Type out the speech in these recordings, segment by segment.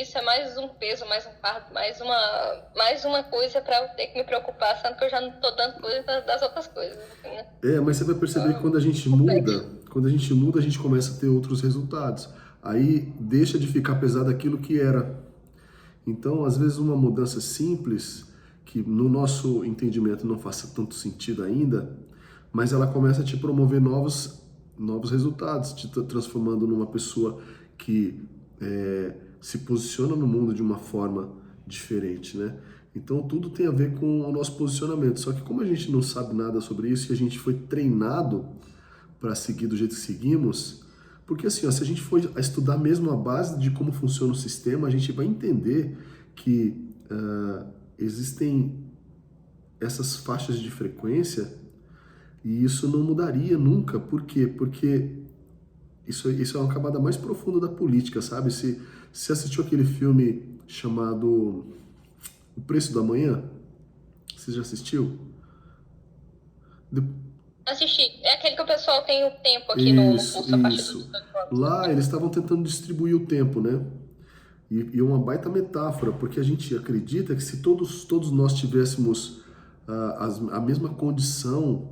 isso é mais um peso, mais um fardo, mais uma coisa para eu ter que me preocupar, sendo que eu já não tô dando coisa das outras coisas, assim, né? Mas você vai perceber que quando a gente Complexo. muda, a gente começa a ter outros resultados. Aí deixa de ficar pesado aquilo que era. Então, às vezes, uma mudança simples, que no nosso entendimento não faça tanto sentido ainda, mas ela começa a te promover novos resultados, te transformando numa pessoa que se posiciona no mundo de uma forma diferente, né? Então, tudo tem a ver com o nosso posicionamento. Só que como a gente não sabe nada sobre isso e a gente foi treinado para seguir do jeito que seguimos, porque assim, ó, se a gente for estudar mesmo a base de como funciona o sistema, a gente vai entender que existem essas faixas de frequência e isso não mudaria nunca. Por quê? Porque isso é uma camada mais profunda da política, sabe? Se assistiu aquele filme chamado O Preço do Amanhã, você já assistiu? De- Assistir. É aquele que o pessoal tem o tempo aqui no Isso, curso a partir dos isso. 18 anos, né? Lá eles estavam tentando distribuir o tempo, né? E é uma baita metáfora, porque a gente acredita que se todos nós tivéssemos a mesma condição,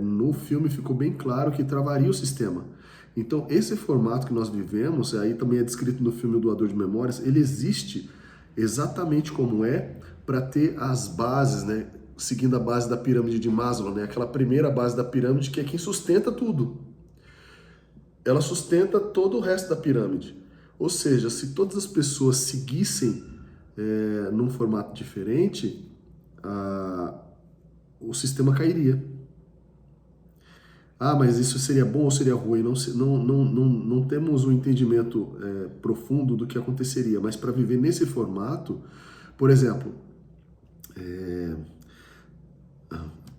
no filme ficou bem claro que travaria o sistema. Então, esse formato que nós vivemos, aí também é descrito no filme O Doador de Memórias, ele existe exatamente como é para ter as bases, né? Seguindo a base da pirâmide de Maslow, né? Aquela primeira base da pirâmide que é quem sustenta tudo. Ela sustenta todo o resto da pirâmide. Ou seja, se todas as pessoas seguissem num formato diferente, o sistema cairia. Ah, mas isso seria bom ou seria ruim? Não temos um entendimento profundo do que aconteceria, mas para viver nesse formato, por exemplo,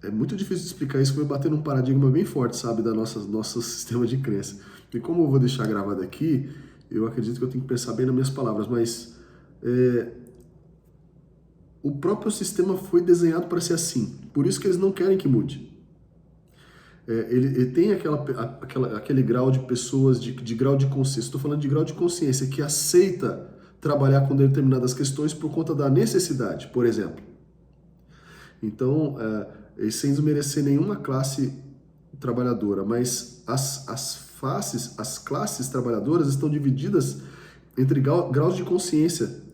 é muito difícil de explicar isso, que vai bater num paradigma bem forte, sabe, da nosso sistema de crença. E como eu vou deixar gravado aqui, eu acredito que eu tenho que pensar bem nas minhas palavras, mas o próprio sistema foi desenhado para ser assim. Por isso que eles não querem que mude. Ele tem aquele grau de pessoas, de grau de consciência. Estou falando de grau de consciência que aceita trabalhar com determinadas questões por conta da necessidade, por exemplo. Então, sem desmerecer nenhuma classe trabalhadora, mas as classes trabalhadoras estão divididas entre graus de consciência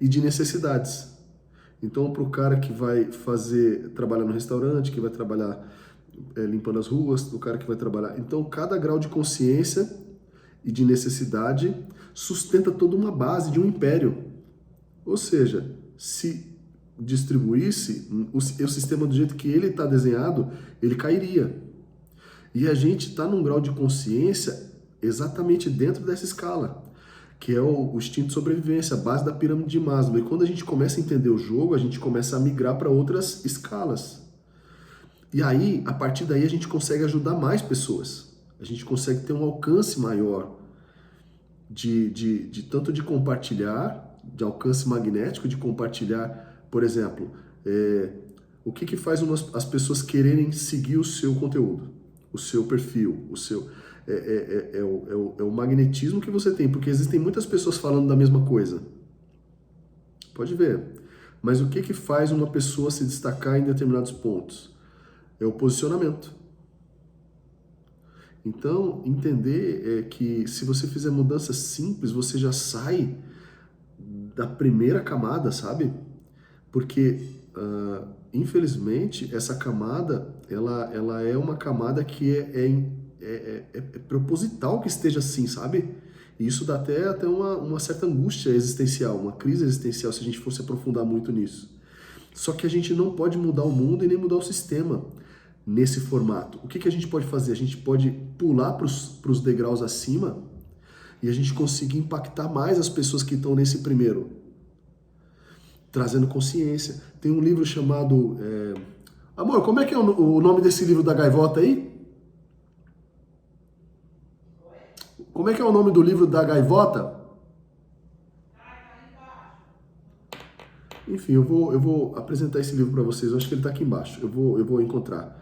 e de necessidades. Então, para o cara que vai trabalhar no restaurante, que vai trabalhar limpando as ruas, do cara que vai trabalhar. Então, cada grau de consciência e de necessidade sustenta toda uma base de um império. Ou seja, se distribuísse o sistema do jeito que ele está desenhado, ele cairia. E a gente está num grau de consciência exatamente dentro dessa escala, que é o instinto de sobrevivência, a base da pirâmide de Maslow. E quando a gente começa a entender o jogo, a gente começa a migrar para outras escalas. E aí, a partir daí, a gente consegue ajudar mais pessoas. A gente consegue ter um alcance maior de tanto de compartilhar, de alcance magnético, de compartilhar, por exemplo, o que faz as pessoas quererem seguir o seu conteúdo, o seu perfil, é o magnetismo que você tem, porque existem muitas pessoas falando da mesma coisa. Pode ver. Mas o que faz uma pessoa se destacar em determinados pontos? É o posicionamento. Então, entender é que se você fizer mudanças simples, você já sai da primeira camada, sabe? Porque, infelizmente, essa camada, ela é uma camada que é proposital que esteja assim, sabe? E isso dá até uma certa angústia existencial, uma crise existencial, se a gente fosse aprofundar muito nisso. Só que a gente não pode mudar o mundo e nem mudar o sistema nesse formato. O que a gente pode fazer? A gente pode pular para os degraus acima e a gente conseguir impactar mais as pessoas que estão nesse primeiro, trazendo consciência. Tem um livro chamado... Amor, como é que é o nome desse livro da gaivota aí? Como é que é o nome do livro da gaivota? Enfim, eu vou apresentar esse livro para vocês. Eu acho que ele está aqui embaixo. Eu vou encontrar.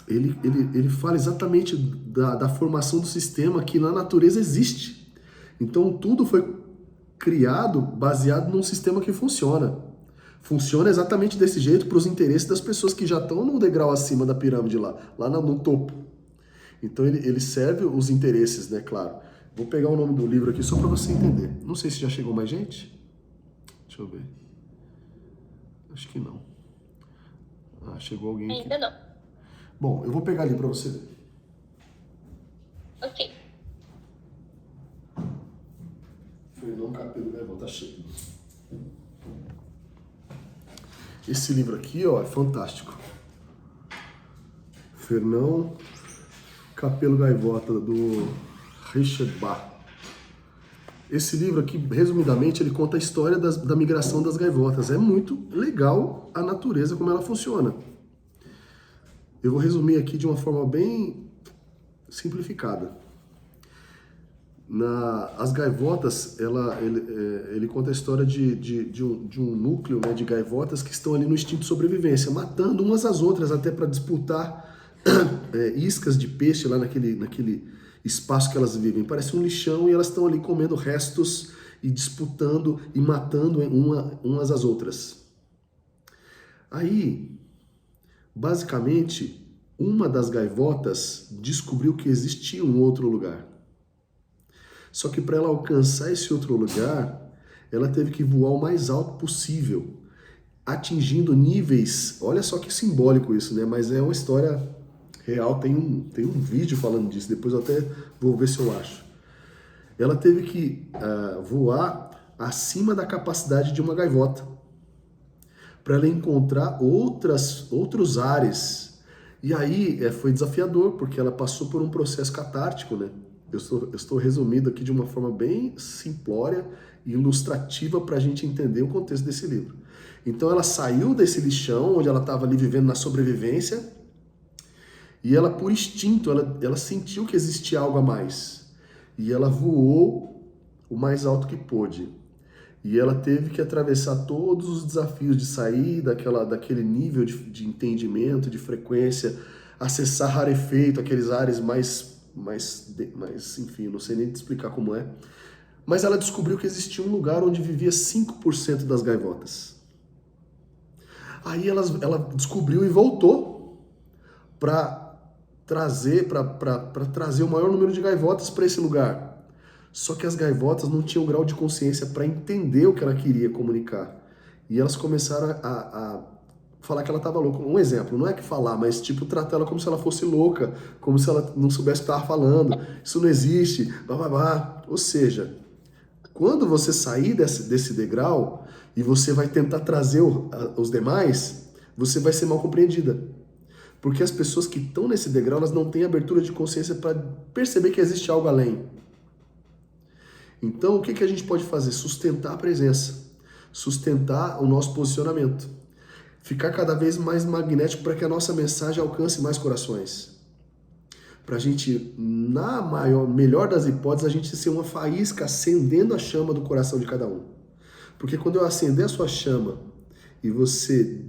Ele fala exatamente da formação do sistema que na natureza existe. Então tudo foi criado baseado num sistema que funciona. Funciona exatamente desse jeito para os interesses das pessoas que já estão no degrau acima da pirâmide lá no topo. Então ele serve os interesses, né, claro. Vou pegar o nome do livro aqui só para você entender. Não sei se já chegou mais gente. Deixa eu ver. Acho que não. Ah, chegou alguém aqui. Ainda não. Bom, eu vou pegar ali para você ver. Ok. Fernão Capelo Gaivota, tá cheio. Esse livro aqui, ó, é fantástico. Fernão Capelo Gaivota, do Richard Bach. Esse livro aqui, resumidamente, ele conta a história da migração das gaivotas. É muito legal a natureza, como ela funciona. Eu vou resumir aqui de uma forma bem simplificada. As gaivotas, ele conta a história de um núcleo, né, de gaivotas que estão ali no instinto de sobrevivência, matando umas às outras até para disputar iscas de peixe lá naquele espaço que elas vivem. Parece um lixão e elas estão ali comendo restos e disputando e matando umas às outras. Aí, basicamente, uma das gaivotas descobriu que existia um outro lugar. Só que para ela alcançar esse outro lugar, ela teve que voar o mais alto possível, atingindo níveis... Olha só que simbólico isso, né? Mas é uma história real, tem um vídeo falando disso, depois eu até vou ver se eu acho. Ela teve que voar acima da capacidade de uma gaivota, para ela encontrar outros ares. E aí foi desafiador, porque ela passou por um processo catártico, né? Eu estou resumindo aqui de uma forma bem simplória e ilustrativa para a gente entender o contexto desse livro. Então ela saiu desse lixão, onde ela estava ali vivendo na sobrevivência, e ela, por instinto, ela sentiu que existia algo a mais. E ela voou o mais alto que pôde. E ela teve que atravessar todos os desafios de sair daquele nível de entendimento, de frequência, acessar rarefeito, aqueles ares mais, enfim, não sei nem te explicar como é. Mas ela descobriu que existia um lugar onde vivia 5% das gaivotas. Aí ela descobriu e voltou para trazer o maior número de gaivotas para esse lugar. Só que as gaivotas não tinham grau de consciência para entender o que ela queria comunicar. E elas começaram a falar que ela estava louca. Um exemplo, não é que falar, mas tipo tratar ela como se ela fosse louca, como se ela não soubesse o que estava falando. Isso não existe, blá. Ou seja, quando você sair desse degrau e você vai tentar trazer os demais, você vai ser mal compreendida. Porque as pessoas que estão nesse degrau, elas não têm abertura de consciência para perceber que existe algo além. Então, o que a gente pode fazer? Sustentar a presença, sustentar o nosso posicionamento, ficar cada vez mais magnético para que a nossa mensagem alcance mais corações. Para a gente, melhor das hipóteses, a gente ser uma faísca acendendo a chama do coração de cada um. Porque quando eu acender a sua chama e você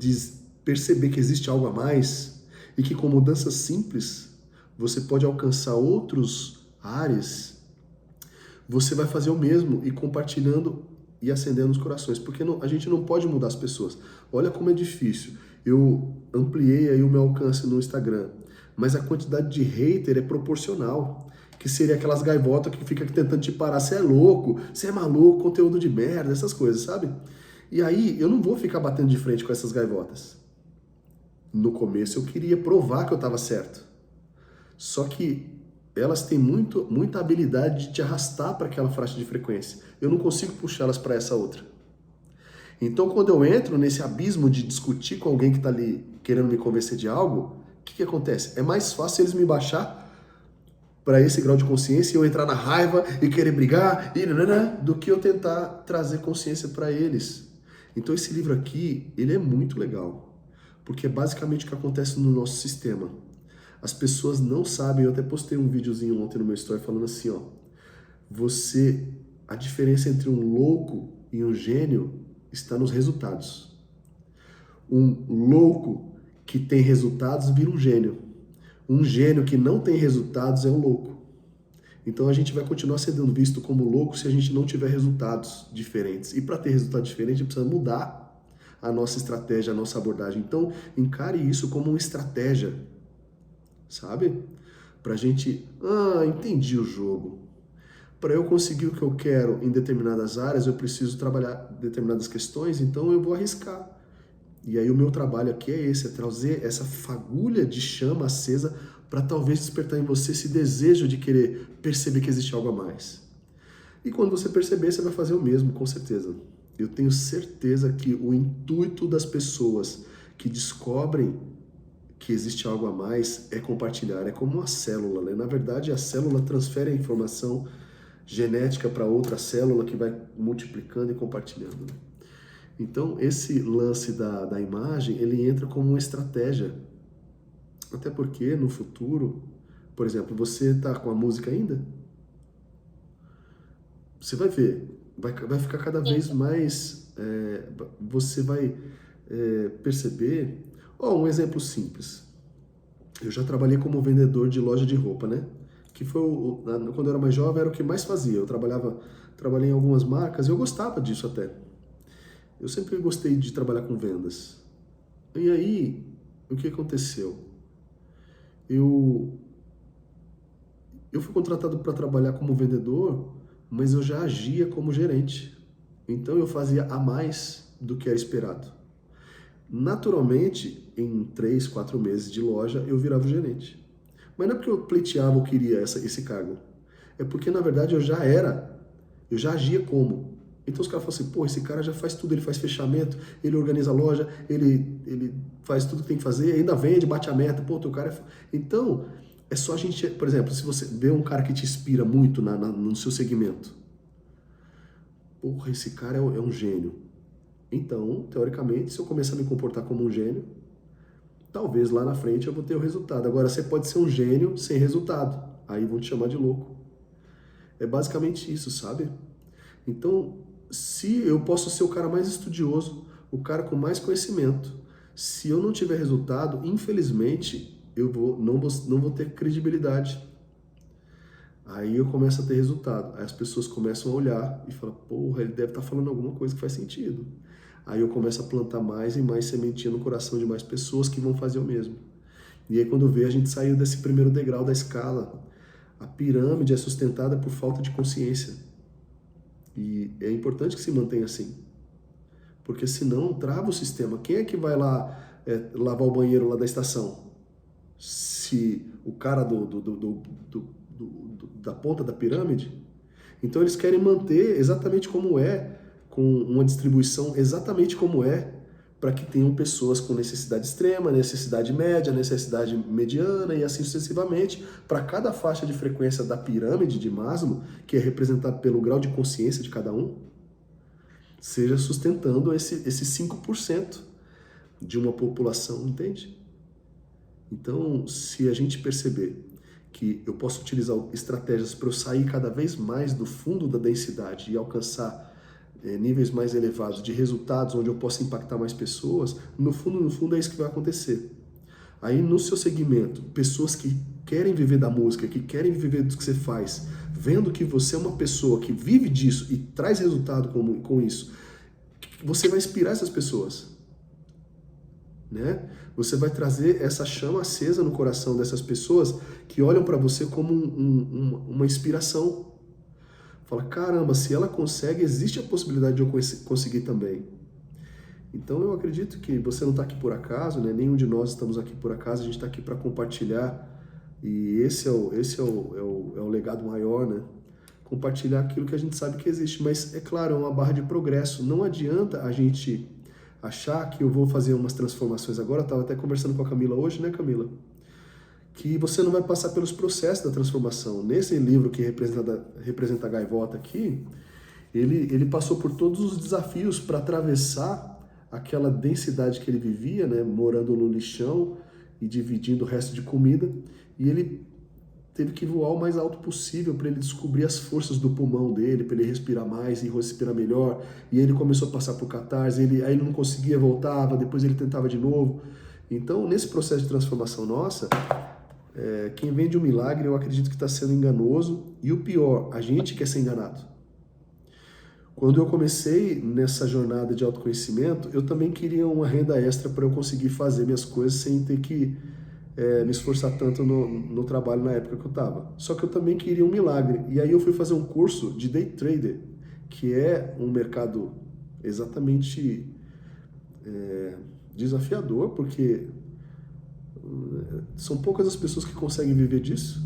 perceber que existe algo a mais e que com mudanças simples você pode alcançar outros ares, você vai fazer o mesmo e compartilhando e acendendo os corações, porque a gente não pode mudar as pessoas. Olha como é difícil. Eu ampliei aí o meu alcance no Instagram, mas a quantidade de hater é proporcional, que seria aquelas gaivotas que fica tentando te parar, você é louco, você é maluco, conteúdo de merda, essas coisas, sabe? E aí eu não vou ficar batendo de frente com essas gaivotas. No começo eu queria provar que eu estava certo, só que elas têm muita habilidade de te arrastar para aquela faixa de frequência. Eu não consigo puxá-las para essa outra. Então, quando eu entro nesse abismo de discutir com alguém que está ali querendo me convencer de algo, o que acontece? É mais fácil eles me baixar para esse grau de consciência e eu entrar na raiva e querer brigar do que eu tentar trazer consciência para eles. Então, esse livro aqui, ele é muito legal, porque é basicamente o que acontece no nosso sistema. As pessoas não sabem, eu até postei um videozinho ontem no meu story falando assim, ó, a diferença entre um louco e um gênio está nos resultados. Um louco que tem resultados vira um gênio. Um gênio que não tem resultados é um louco. Então a gente vai continuar sendo visto como louco se a gente não tiver resultados diferentes. E para ter resultado diferente, a gente precisa mudar a nossa estratégia, a nossa abordagem. Então, encare isso como uma estratégia, sabe? Pra gente, entendi o jogo. Para eu conseguir o que eu quero em determinadas áreas, eu preciso trabalhar determinadas questões, então eu vou arriscar. E aí o meu trabalho aqui é esse, é trazer essa fagulha de chama acesa para talvez despertar em você esse desejo de querer perceber que existe algo a mais. E quando você perceber, você vai fazer o mesmo, com certeza. Eu tenho certeza que o intuito das pessoas que descobrem que existe algo a mais é compartilhar. É como uma célula, né? Na verdade, a célula transfere a informação genética para outra célula que vai multiplicando e compartilhando, né? Então, esse lance da imagem, ele entra como uma estratégia. Até porque, no futuro, por exemplo, você está com a música ainda? Você vai ver, vai ficar cada vez mais... você vai perceber... um exemplo simples. Eu já trabalhei como vendedor de loja de roupa, né? Que foi, quando eu era mais jovem, era o que mais fazia. Eu trabalhei em algumas marcas e eu gostava disso até. Eu sempre gostei de trabalhar com vendas. E aí, o que aconteceu? Eu fui contratado para trabalhar como vendedor, mas eu já agia como gerente. Então eu fazia a mais do que era esperado. Naturalmente, em 3, 4 meses de loja, eu virava o gerente. Mas não é porque eu pleiteava ou queria esse cargo. É porque, na verdade, eu já agia como. Então os caras falam assim, pô, esse cara já faz tudo, ele faz fechamento, ele organiza a loja, ele faz tudo que tem que fazer, ainda vende, bate a meta, pô, teu cara é... Então, é só a gente, por exemplo, se você vê um cara que te inspira muito no seu segmento, porra, esse cara é um gênio. Então, teoricamente, se eu começar a me comportar como um gênio, talvez lá na frente eu vou ter o resultado. Agora, você pode ser um gênio sem resultado, aí vão te chamar de louco. É basicamente isso, sabe? Então, se eu posso ser o cara mais estudioso, o cara com mais conhecimento, se eu não tiver resultado, infelizmente, não vou ter credibilidade. Aí eu começo a ter resultado. Aí as pessoas começam a olhar e falam, porra, ele deve estar falando alguma coisa que faz sentido. Aí eu começo a plantar mais e mais sementinha no coração de mais pessoas que vão fazer o mesmo. E aí quando vê, a gente saiu desse primeiro degrau da escala. A pirâmide é sustentada por falta de consciência. E é importante que se mantenha assim. Porque senão trava o sistema. Quem é que vai lá lavar o banheiro lá da estação? Se o cara da ponta da pirâmide? Então eles querem manter exatamente como é, com uma distribuição exatamente como é, para que tenham pessoas com necessidade extrema, necessidade média, necessidade mediana e assim sucessivamente, para cada faixa de frequência da pirâmide de Maslow, que é representada pelo grau de consciência de cada um, seja sustentando esse 5% de uma população, entende? Então, se a gente perceber que eu posso utilizar estratégias para eu sair cada vez mais do fundo da densidade e alcançar níveis mais elevados de resultados, onde eu possa impactar mais pessoas, no fundo é isso que vai acontecer. Aí no seu segmento, pessoas que querem viver da música, que querem viver do que você faz, vendo que você é uma pessoa que vive disso e traz resultado com isso, você vai inspirar essas pessoas, né? Você vai trazer essa chama acesa no coração dessas pessoas que olham para você como uma inspiração. Fala, caramba, se ela consegue, existe a possibilidade de eu conseguir também. Então eu acredito que você não está aqui por acaso, né? Nenhum de nós estamos aqui por acaso, a gente está aqui para compartilhar. E esse é o legado maior, né? Compartilhar aquilo que a gente sabe que existe. Mas, é claro, é uma barra de progresso. Não adianta a gente achar que eu vou fazer umas transformações agora. Eu estava até conversando com a Camila hoje, né, Camila? Que você não vai passar pelos processos da transformação. Nesse livro que representa a gaivota aqui, ele passou por todos os desafios para atravessar aquela densidade que ele vivia, né, morando no lixão e dividindo o resto de comida, e ele teve que voar o mais alto possível para ele descobrir as forças do pulmão dele, para ele respirar mais e respirar melhor, e ele começou a passar por catarse, aí ele não conseguia, voltava, depois ele tentava de novo. Então, nesse processo de transformação nossa, Quem vende um milagre, eu acredito que está sendo enganoso. E o pior, a gente quer ser enganado. Quando eu comecei nessa jornada de autoconhecimento, eu também queria uma renda extra para eu conseguir fazer minhas coisas sem ter que me esforçar tanto no trabalho na época que eu estava. Só que eu também queria um milagre. E aí eu fui fazer um curso de day trader, que é um mercado exatamente desafiador, porque são poucas as pessoas que conseguem viver disso.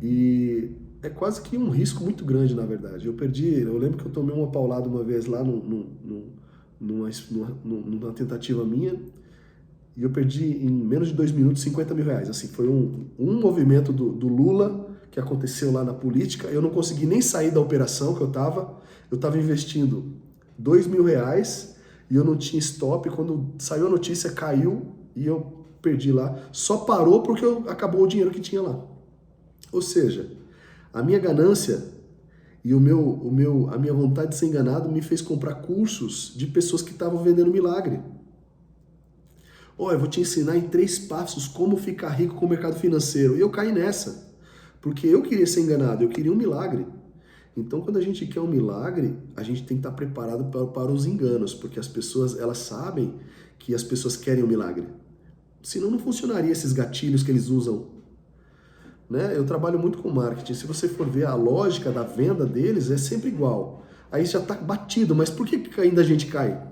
E é quase que um risco muito grande, na verdade. Eu lembro que eu tomei uma paulada uma vez lá numa tentativa minha, e eu perdi em menos de 2 minutos 50 mil reais. Assim, foi um movimento do Lula que aconteceu lá na política. Eu não consegui nem sair da operação que eu estava investindo 2 mil reais e eu não tinha stop. Quando saiu a notícia, caiu e eu perdi lá. Só parou porque acabou o dinheiro que tinha lá. Ou seja, a minha ganância e a minha vontade de ser enganado me fez comprar cursos de pessoas que estavam vendendo milagre. Eu vou te ensinar em 3 passos como ficar rico com o mercado financeiro. E eu caí nessa, porque eu queria ser enganado, eu queria um milagre. Então, quando a gente quer um milagre, a gente tem que estar preparado para os enganos, porque as pessoas, elas sabem que as pessoas querem um milagre. Senão não funcionaria esses gatilhos que eles usam. Né? Eu trabalho muito com marketing. Se você for ver a lógica da venda deles, é sempre igual. Aí já está batido, mas por que ainda a gente cai?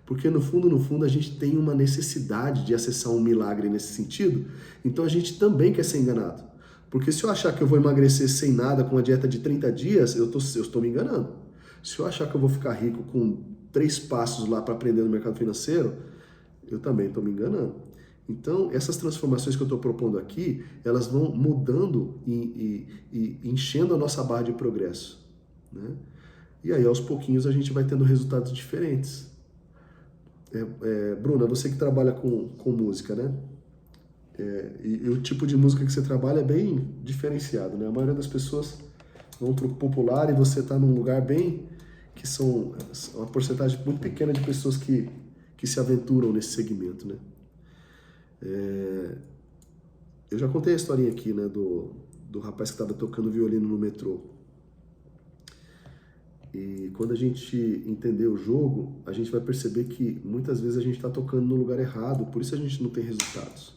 Porque no fundo a gente tem uma necessidade de acessar um milagre nesse sentido, então a gente também quer ser enganado. Porque se eu achar que eu vou emagrecer sem nada com uma dieta de 30 dias, eu estou me enganando. Se eu achar que eu vou ficar rico com 3 passos lá para aprender no mercado financeiro, eu também estou me enganando. Então, essas transformações que eu estou propondo aqui, elas vão mudando e enchendo a nossa barra de progresso. Né? E aí, aos pouquinhos, a gente vai tendo resultados diferentes. Bruna, você que trabalha com música, né? E o tipo de música que você trabalha é bem diferenciado, né? A maioria das pessoas vão para o popular e você está num lugar bem... que são uma porcentagem muito pequena de pessoas que se aventuram nesse segmento, né? Eu já contei a historinha aqui, né? Do rapaz que estava tocando violino no metrô. E quando a gente entender o jogo, a gente vai perceber que muitas vezes a gente está tocando no lugar errado, por isso a gente não tem resultados.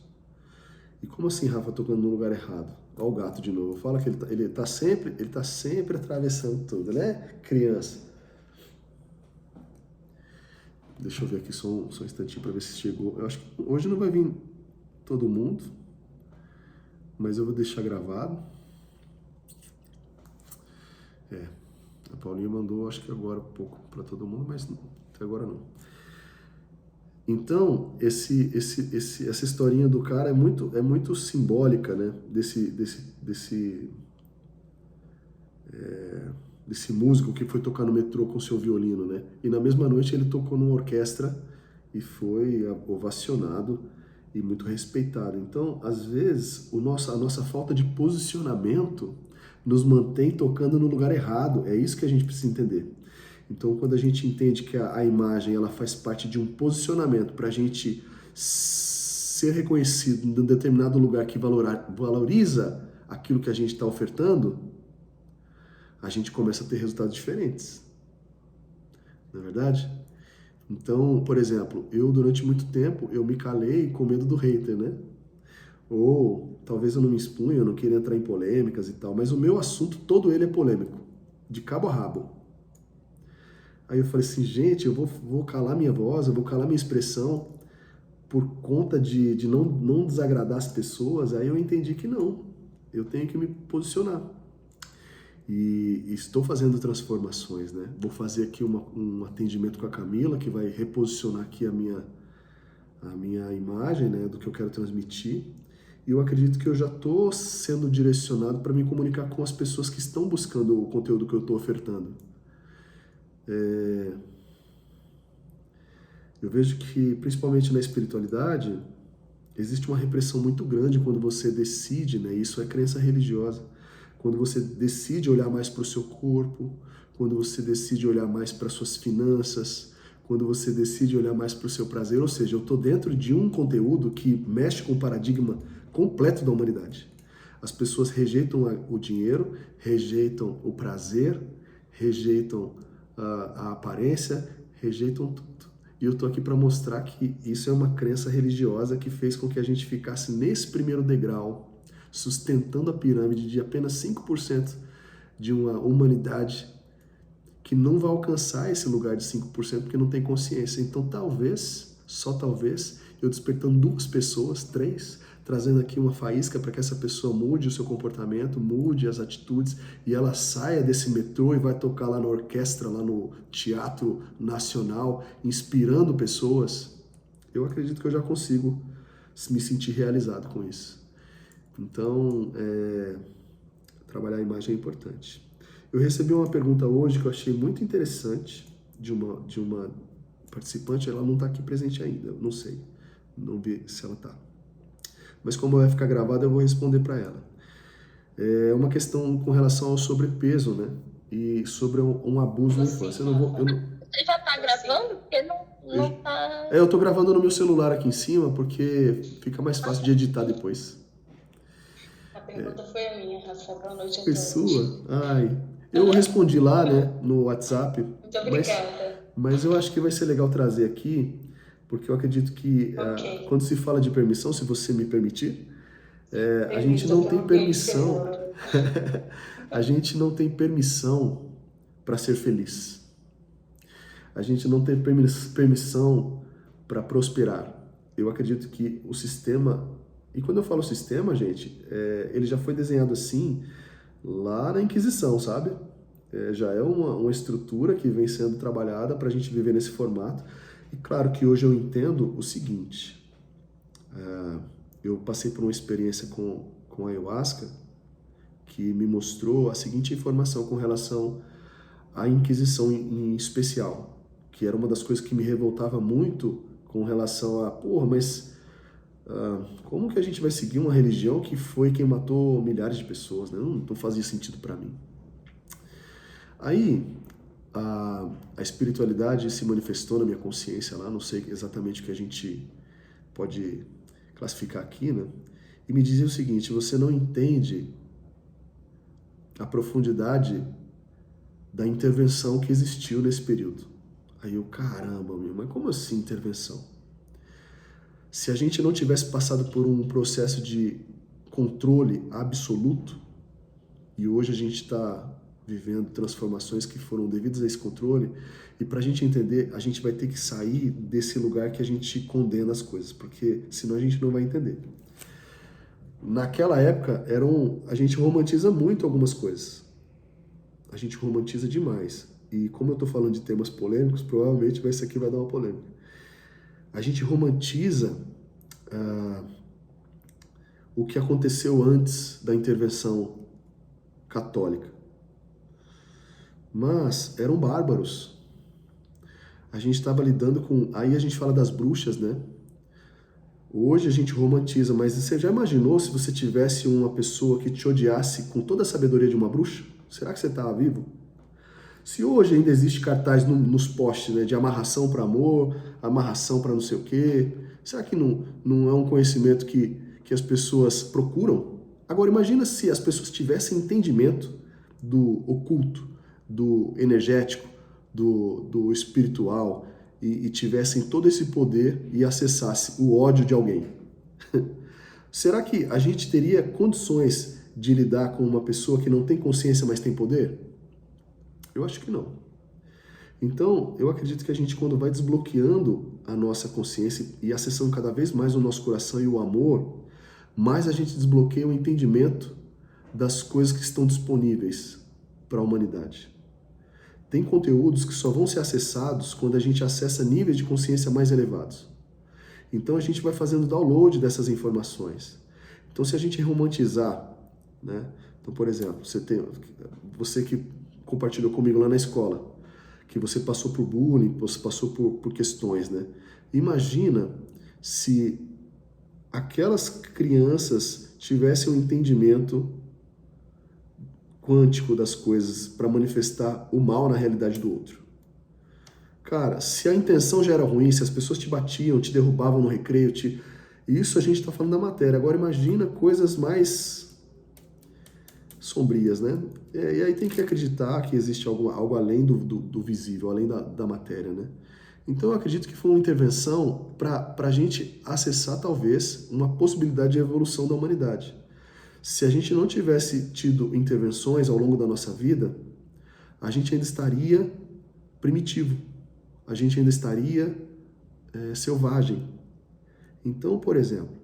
E como assim, Rafa, tocando no lugar errado? Olha o gato de novo. Fala que ele tá sempre atravessando tudo, né, criança? Deixa eu ver aqui só um instantinho para ver se chegou. Eu acho que hoje não vai vir todo mundo, mas eu vou deixar gravado. A Paulinha mandou, acho que agora um pouco para todo mundo, mas até agora não. Então, essa historinha do cara é muito simbólica, né? Desse músico que foi tocar no metrô com seu violino, né? E na mesma noite ele tocou numa orquestra e foi ovacionado e muito respeitado. Então, às vezes, a nossa falta de posicionamento nos mantém tocando no lugar errado. É isso que a gente precisa entender. Então, quando a gente entende que a imagem ela faz parte de um posicionamento para a gente ser reconhecido em um determinado lugar que valoriza aquilo que a gente está ofertando, a gente começa a ter resultados diferentes. Não é verdade? Então, por exemplo, eu durante muito tempo eu me calei com medo do hater, né? Ou talvez eu não me expunha, eu não queria entrar em polêmicas e tal, mas o meu assunto todo ele é polêmico, de cabo a rabo. Aí eu falei assim, gente, eu vou calar minha voz, eu vou calar minha expressão por conta de não desagradar as pessoas. Aí eu entendi que não, eu tenho que me posicionar. E estou fazendo transformações, né? Vou fazer aqui um atendimento com a Camila, que vai reposicionar aqui a minha imagem, né, do que eu quero transmitir. E eu acredito que eu já estou sendo direcionado para me comunicar com as pessoas que estão buscando o conteúdo que eu estou ofertando. Eu vejo que, principalmente na espiritualidade, existe uma repressão muito grande quando você decide, né? Isso é crença religiosa. Quando você decide olhar mais para o seu corpo, quando você decide olhar mais para suas finanças, quando você decide olhar mais para o seu prazer, ou seja, eu estou dentro de um conteúdo que mexe com o paradigma completo da humanidade. As pessoas rejeitam o dinheiro, rejeitam o prazer, rejeitam a aparência, rejeitam tudo. E eu tô aqui para mostrar que isso é uma crença religiosa que fez com que a gente ficasse nesse primeiro degrau, sustentando a pirâmide de apenas 5% de uma humanidade que não vai alcançar esse lugar de 5% porque não tem consciência. Então talvez, só talvez, eu despertando 2 pessoas, 3, trazendo aqui uma faísca para que essa pessoa mude o seu comportamento, mude as atitudes e ela saia desse metrô e vai tocar lá na orquestra, lá no Teatro Nacional, inspirando pessoas, eu acredito que eu já consigo me sentir realizado com isso. Então, trabalhar a imagem é importante. Eu recebi uma pergunta hoje que eu achei muito interessante de uma participante, ela não está aqui presente ainda, não sei, não vi se ela está. Mas como vai ficar gravado, eu vou responder para ela. É uma questão com relação ao sobrepeso, né? E sobre um abuso na infância. Você já está gravando? Porque não tá... Eu estou gravando no meu celular aqui em cima, porque fica mais fácil de editar depois. A pergunta foi a minha, Rafa. Boa noite a Foi todos. sua? Ai, eu respondi lá, né, no WhatsApp. Muito obrigada. Mas eu acho que vai ser legal trazer aqui, porque eu acredito que quando se fala de permissão, se você me permitir, a gente não tem permissão. A gente não tem permissão para ser feliz. A gente não tem permissão para prosperar. Eu acredito que o sistema, e quando eu falo sistema, gente, ele já foi desenhado assim lá na Inquisição, sabe? Já é uma estrutura que vem sendo trabalhada para a gente viver nesse formato. E claro que hoje eu entendo o seguinte, eu passei por uma experiência com a ayahuasca que me mostrou a seguinte informação com relação à Inquisição em especial, que era uma das coisas que me revoltava muito com relação a, mas como que a gente vai seguir uma religião que foi quem matou milhares de pessoas, né? Não fazia sentido para mim. Aí, a espiritualidade se manifestou na minha consciência lá, não sei exatamente o que a gente pode classificar aqui, né? E me dizia o seguinte, você não entende a profundidade da intervenção que existiu nesse período. Aí eu, caramba, mas como assim intervenção? Se a gente não tivesse passado por um processo de controle absoluto, e hoje a gente está vivendo transformações que foram devidas a esse controle, e para a gente entender, a gente vai ter que sair desse lugar que a gente condena as coisas, porque senão a gente não vai entender. Naquela época, a gente romantiza muito algumas coisas. A gente romantiza demais. E como eu estou falando de temas polêmicos, provavelmente isso aqui vai dar uma polêmica. A gente romantiza o que aconteceu antes da intervenção católica. Mas eram bárbaros. A gente estava lidando com... Aí a gente fala das bruxas, né? Hoje a gente romantiza, mas você já imaginou se você tivesse uma pessoa que te odiasse com toda a sabedoria de uma bruxa? Será que você estava vivo? Se hoje ainda existe cartaz nos postes, né, de amarração para amor, amarração para não sei o quê, será que não é um conhecimento que as pessoas procuram? Agora imagina se as pessoas tivessem entendimento do oculto, do energético, do espiritual, e tivessem todo esse poder e acessasse o ódio de alguém. Será que a gente teria condições de lidar com uma pessoa que não tem consciência, mas tem poder? Eu acho que não. Então, eu acredito que a gente, quando vai desbloqueando a nossa consciência e acessando cada vez mais o nosso coração e o amor, mais a gente desbloqueia o entendimento das coisas que estão disponíveis para a humanidade. Tem conteúdos que só vão ser acessados quando a gente acessa níveis de consciência mais elevados. Então a gente vai fazendo download dessas informações. Então se a gente romantizar, né? Então, por exemplo, você que compartilhou comigo lá na escola, que você passou por bullying, você passou por questões, né? Imagina se aquelas crianças tivessem um entendimento quântico das coisas para manifestar o mal na realidade do outro. Cara, se a intenção já era ruim, se as pessoas te batiam, te derrubavam no recreio, Isso a gente está falando da matéria. Agora imagina coisas mais sombrias, né? E aí tem que acreditar que existe algo além do visível, além da matéria, né? Então eu acredito que foi uma intervenção para a gente acessar talvez uma possibilidade de evolução da humanidade. Se a gente não tivesse tido intervenções ao longo da nossa vida, a gente ainda estaria primitivo, a gente ainda estaria selvagem. Então, por exemplo,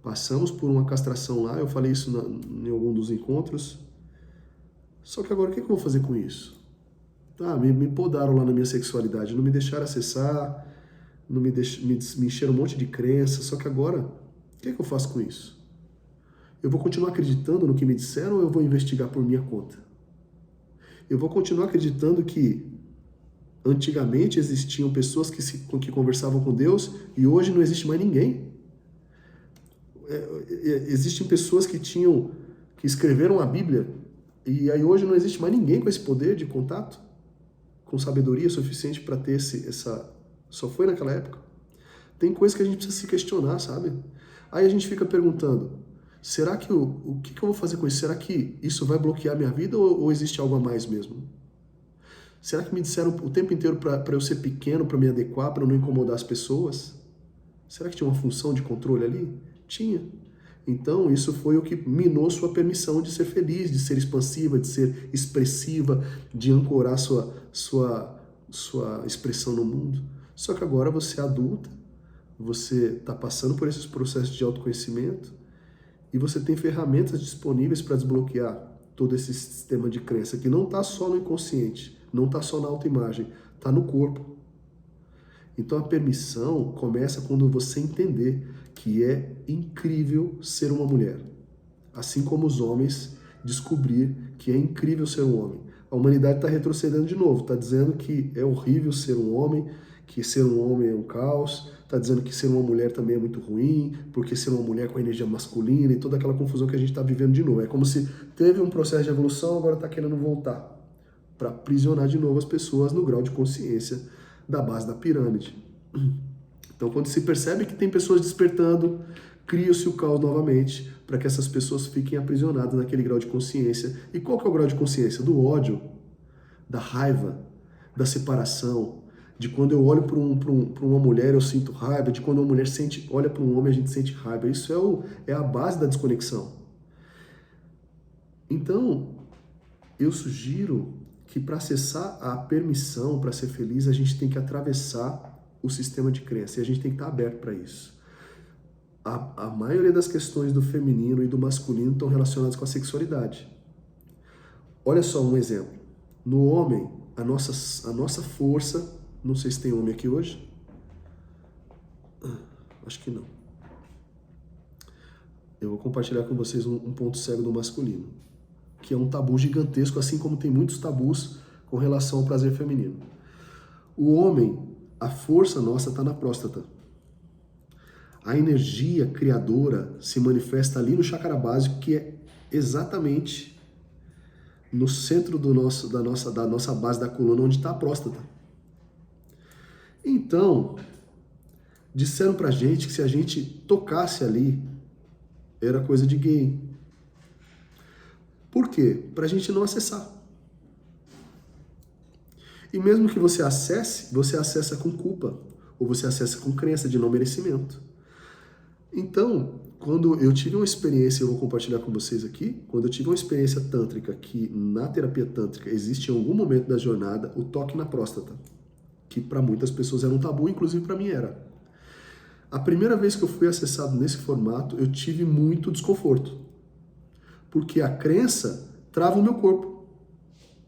passamos por uma castração lá, eu falei isso em algum dos encontros, só que agora o que eu vou fazer com isso? Tá, me podaram lá na minha sexualidade, não me deixaram acessar, não me encheram um monte de crença, só que agora, o que eu faço com isso? Eu vou continuar acreditando no que me disseram ou eu vou investigar por minha conta? Eu vou continuar acreditando que antigamente existiam pessoas que conversavam com Deus e hoje não existe mais ninguém? Existem pessoas que escreveram a Bíblia e aí hoje não existe mais ninguém com esse poder de contato? Com sabedoria suficiente para ter só foi naquela época? Tem coisas que a gente precisa se questionar, sabe? Aí a gente fica perguntando, será que o que eu vou fazer com isso? Será que isso vai bloquear minha vida ou existe algo a mais mesmo? Será que me disseram o tempo inteiro para eu ser pequeno, para me adequar, para não incomodar as pessoas? Será que tinha uma função de controle ali? Tinha. Então, isso foi o que minou sua permissão de ser feliz, de ser expansiva, de ser expressiva, de ancorar sua expressão no mundo. Só que agora você é adulta, você está passando por esses processos de autoconhecimento e você tem ferramentas disponíveis para desbloquear todo esse sistema de crença que não está só no inconsciente, não está só na autoimagem, está no corpo. Então a permissão começa quando você entender que é incrível ser uma mulher. Assim como os homens descobrir que é incrível ser um homem. A humanidade está retrocedendo de novo, está dizendo que é horrível ser um homem, que ser um homem é um caos, está dizendo que ser uma mulher também é muito ruim, porque ser uma mulher com energia masculina e toda aquela confusão que a gente está vivendo de novo. É como se teve um processo de evolução, agora está querendo voltar para aprisionar de novo as pessoas no grau de consciência da base da pirâmide. Então, quando se percebe que tem pessoas despertando, cria-se o caos novamente para que essas pessoas fiquem aprisionadas naquele grau de consciência. E qual que é o grau de consciência? Do ódio, da raiva, da separação, de quando eu olho para uma mulher eu sinto raiva, de quando uma mulher olha para um homem a gente sente raiva. Isso é a base da desconexão. Então, eu sugiro que para acessar a permissão, para ser feliz, a gente tem que atravessar o sistema de crença, e a gente tem que estar aberto para isso. A maioria das questões do feminino e do masculino estão relacionadas com a sexualidade. Olha só um exemplo. No homem, a nossa força, não sei se tem homem aqui hoje, acho que não. Eu vou compartilhar com vocês um ponto cego do masculino, que é um tabu gigantesco, assim como tem muitos tabus com relação ao prazer feminino. O homem, a força nossa está na próstata. A energia criadora se manifesta ali no chakra básico, que é exatamente no centro da nossa base da coluna, onde está a próstata. Então, disseram pra gente que se a gente tocasse ali, era coisa de gay. Por quê? Pra gente não acessar. E mesmo que você acessa com culpa, ou você acessa com crença de não merecimento. Então, quando eu tive uma experiência, eu vou compartilhar com vocês aqui, quando eu tive uma experiência tântrica, que na terapia tântrica existe em algum momento da jornada o toque na próstata, que para muitas pessoas era um tabu, inclusive para mim era. A primeira vez que eu fui acessado nesse formato, eu tive muito desconforto, porque a crença trava o meu corpo.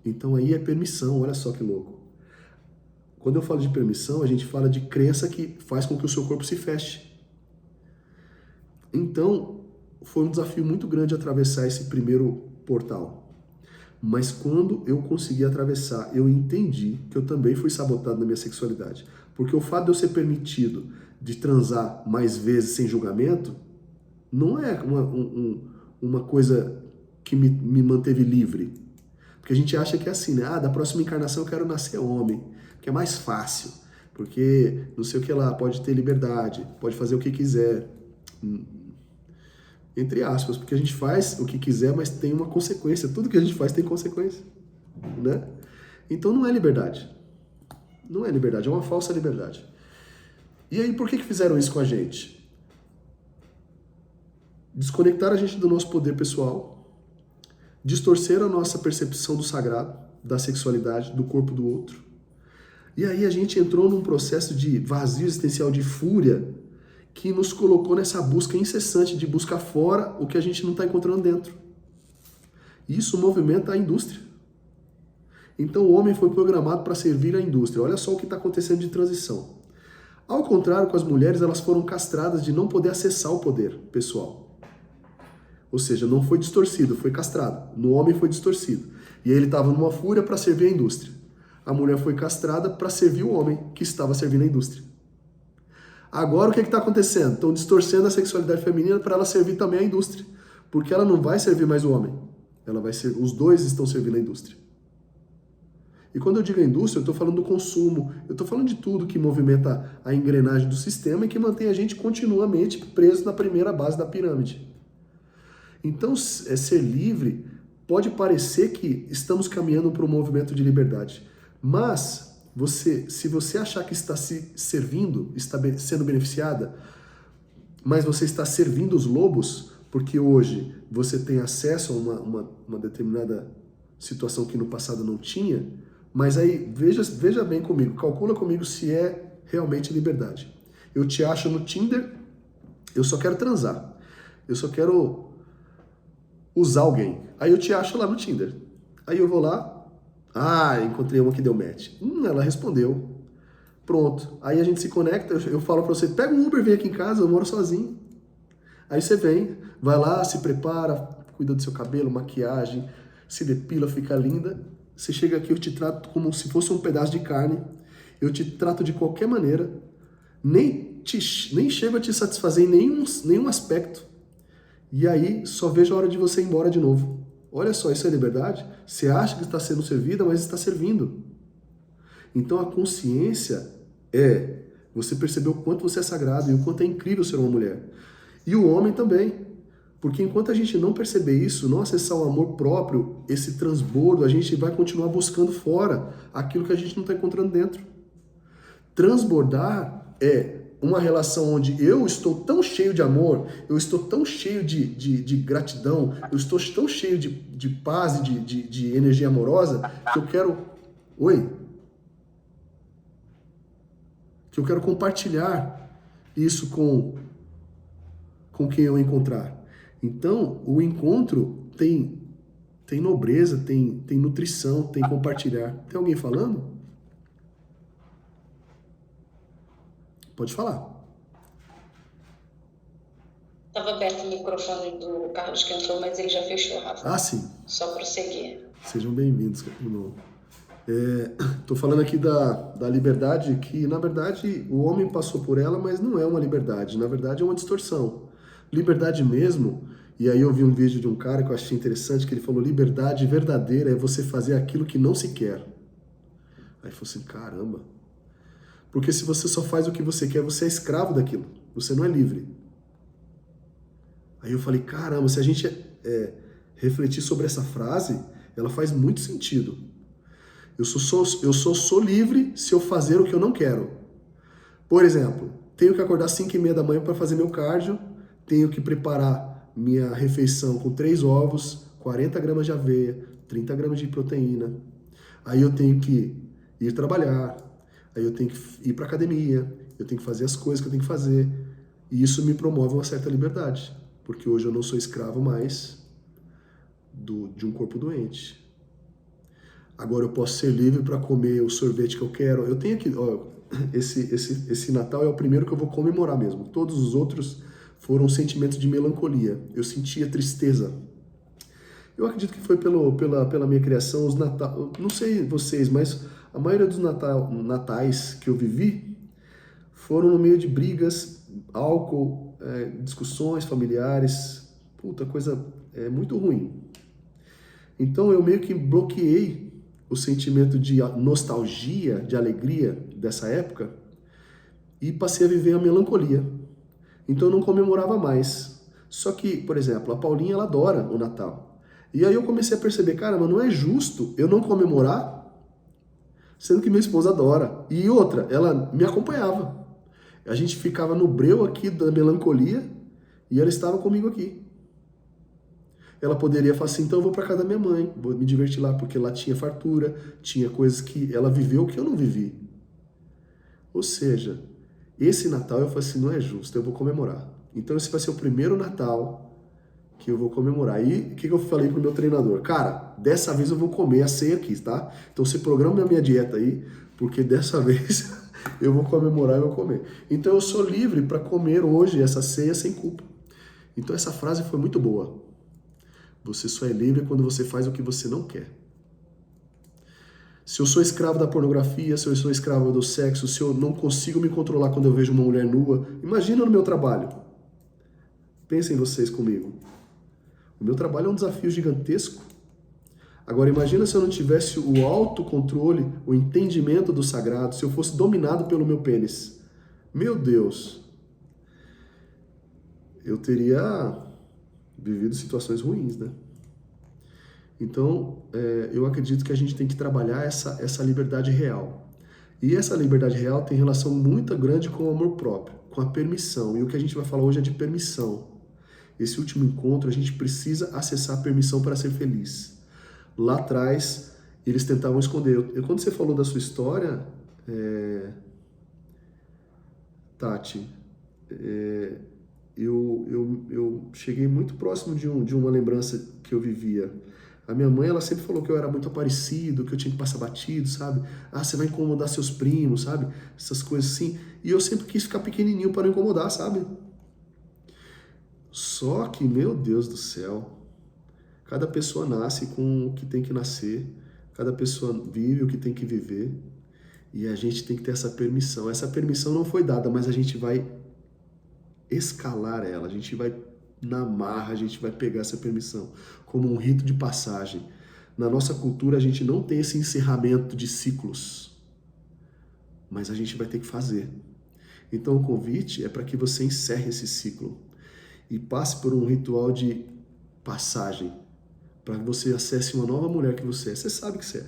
Então aí é permissão, olha só que louco. Quando eu falo de permissão, a gente fala de crença que faz com que o seu corpo se feche. Então, foi um desafio muito grande atravessar esse primeiro portal. Mas quando eu consegui atravessar, eu entendi que eu também fui sabotado na minha sexualidade. Porque o fato de eu ser permitido de transar mais vezes sem julgamento, não é uma coisa que me manteve livre. Porque a gente acha que é assim, né? Da próxima encarnação eu quero nascer homem, que é mais fácil. Porque não sei o que lá, pode ter liberdade, pode fazer o que quiser. Entre aspas, porque a gente faz o que quiser, mas tem uma consequência. Tudo que a gente faz tem consequência, né? Então não é liberdade. Não é liberdade, é uma falsa liberdade. E aí, por que fizeram isso com a gente? Desconectar a gente do nosso poder pessoal, distorcer a nossa percepção do sagrado, da sexualidade, do corpo do outro. E aí a gente entrou num processo de vazio existencial, de fúria, que nos colocou nessa busca incessante de buscar fora o que a gente não está encontrando dentro. Isso movimenta a indústria. Então o homem foi programado para servir a indústria. Olha só o que está acontecendo de transição. Ao contrário, com as mulheres, elas foram castradas de não poder acessar o poder pessoal. Ou seja, não foi distorcido, foi castrado. No homem foi distorcido. E aí ele estava numa fúria para servir a indústria. A mulher foi castrada para servir o homem que estava servindo a indústria. Agora o que está acontecendo? Estão distorcendo a sexualidade feminina para ela servir também a indústria. Porque ela não vai servir mais o homem. Ela vai ser, os dois estão servindo a indústria. E quando eu digo a indústria, eu estou falando do consumo, eu estou falando de tudo que movimenta a engrenagem do sistema e que mantém a gente continuamente preso na primeira base da pirâmide. Então, ser livre pode parecer que estamos caminhando para um movimento de liberdade, mas se você achar que está se servindo, está sendo beneficiada, mas você está servindo os lobos, porque hoje você tem acesso a uma determinada situação que no passado não tinha, mas aí veja bem comigo, calcula comigo se é realmente liberdade. Eu te acho no Tinder, eu só quero transar, eu só quero usar alguém. Aí eu te acho lá no Tinder. Aí eu vou lá, encontrei uma que deu match. Ela respondeu. Pronto. Aí a gente se conecta, eu falo pra você, pega um Uber, vem aqui em casa, eu moro sozinho. Aí você vem, vai lá, se prepara, cuida do seu cabelo, maquiagem, se depila, fica linda. Você chega aqui, eu te trato como se fosse um pedaço de carne, eu te trato de qualquer maneira, nem chego a te satisfazer em nenhum aspecto. E aí, só vejo a hora de você ir embora de novo. Olha só, isso é liberdade? Você acha que está sendo servida, mas está servindo. Então a consciência é você perceber o quanto você é sagrado e o quanto é incrível ser uma mulher. E o homem também. Porque enquanto a gente não perceber isso, não acessar o amor próprio, esse transbordo, a gente vai continuar buscando fora aquilo que a gente não está encontrando dentro. Transbordar é uma relação onde eu estou tão cheio de amor, eu estou tão cheio de gratidão, eu estou tão cheio de paz e de energia amorosa, que eu quero... Que eu quero compartilhar isso com quem eu encontrar. Então, o encontro tem nobreza, tem nutrição, tem compartilhar. Tem alguém falando? Pode falar. Estava aberto o microfone do Carlos que entrou, mas ele já fechou, Rafa. Sim. Só prosseguir. Sejam bem-vindos de novo. Estou falando aqui da liberdade, que na verdade o homem passou por ela, mas não é uma liberdade. Na verdade é uma distorção. Liberdade mesmo, e aí eu vi um vídeo de um cara que eu achei interessante, que ele falou, liberdade verdadeira é você fazer aquilo que não se quer. Aí eu falei assim, caramba. Porque se você só faz o que você quer, você é escravo daquilo. Você não é livre. Aí eu falei, caramba, se a gente refletir sobre essa frase, ela faz muito sentido. Eu sou livre se eu fazer o que eu não quero. Por exemplo, tenho que acordar às 5h30 da manhã para fazer meu cardio, tenho que preparar minha refeição com 3 ovos, 40 gramas de aveia, 30 gramas de proteína. Aí eu tenho que ir trabalhar, aí eu tenho que ir para academia, eu tenho que fazer as coisas que eu tenho que fazer. E isso me promove uma certa liberdade, porque hoje eu não sou escravo mais de um corpo doente. Agora eu posso ser livre para comer o sorvete que eu quero. Eu tenho que... Esse Natal é o primeiro que eu vou comemorar mesmo. Todos os outros foram sentimentos de melancolia. Eu sentia tristeza. Eu acredito que foi pela minha criação, os Natal... Não sei vocês, mas a maioria dos natais que eu vivi foram no meio de brigas, álcool, discussões familiares. Puta, coisa muito ruim. Então eu meio que bloqueei o sentimento de nostalgia, de alegria dessa época e passei a viver a melancolia. Então eu não comemorava mais. Só que, por exemplo, a Paulinha, ela adora o Natal. E aí eu comecei a perceber, cara, mas não é justo eu não comemorar, sendo que minha esposa adora. E outra, ela me acompanhava. A gente ficava no breu aqui da melancolia e ela estava comigo aqui. Ela poderia falar assim, então eu vou para casa da minha mãe, vou me divertir lá, porque lá tinha fartura, tinha coisas que ela viveu que eu não vivi. Ou seja, esse Natal eu falei assim, não é justo, eu vou comemorar. Então esse vai ser o primeiro Natal que eu vou comemorar. E o que eu falei pro meu treinador? Cara, dessa vez eu vou comer a ceia aqui, tá? Então você programa a minha dieta aí, porque dessa vez eu vou comemorar e vou comer. Então eu sou livre para comer hoje essa ceia sem culpa. Então essa frase foi muito boa. Você só é livre quando você faz o que você não quer. Se eu sou escravo da pornografia, se eu sou escravo do sexo, se eu não consigo me controlar quando eu vejo uma mulher nua, imagina no meu trabalho. Pensem vocês comigo. O meu trabalho é um desafio gigantesco. Agora imagina se eu não tivesse o autocontrole, o entendimento do sagrado, se eu fosse dominado pelo meu pênis. Meu Deus! Eu teria vivido situações ruins, né? Então, eu acredito que a gente tem que trabalhar essa liberdade real. E essa liberdade real tem relação muito grande com o amor próprio, com a permissão. E o que a gente vai falar hoje é de permissão. Esse último encontro, a gente precisa acessar a permissão para ser feliz. Lá atrás, eles tentavam esconder. Quando você falou da sua história, Tati, eu cheguei muito próximo de uma lembrança que eu vivia. A minha mãe, ela sempre falou que eu era muito aparecido, que eu tinha que passar batido, sabe? Ah, você vai incomodar seus primos, sabe? Essas coisas assim. E eu sempre quis ficar pequenininho para não incomodar, sabe? Só que, meu Deus do céu, cada pessoa nasce com o que tem que nascer, cada pessoa vive o que tem que viver, e a gente tem que ter essa permissão. Essa permissão não foi dada, mas a gente vai escalar ela, a gente vai na marra, a gente vai pegar essa permissão como um rito de passagem. Na nossa cultura a gente não tem esse encerramento de ciclos, mas a gente vai ter que fazer. Então o convite é para que você encerre esse ciclo e passe por um ritual de passagem, para que você acesse uma nova mulher que você é. Você sabe que você é,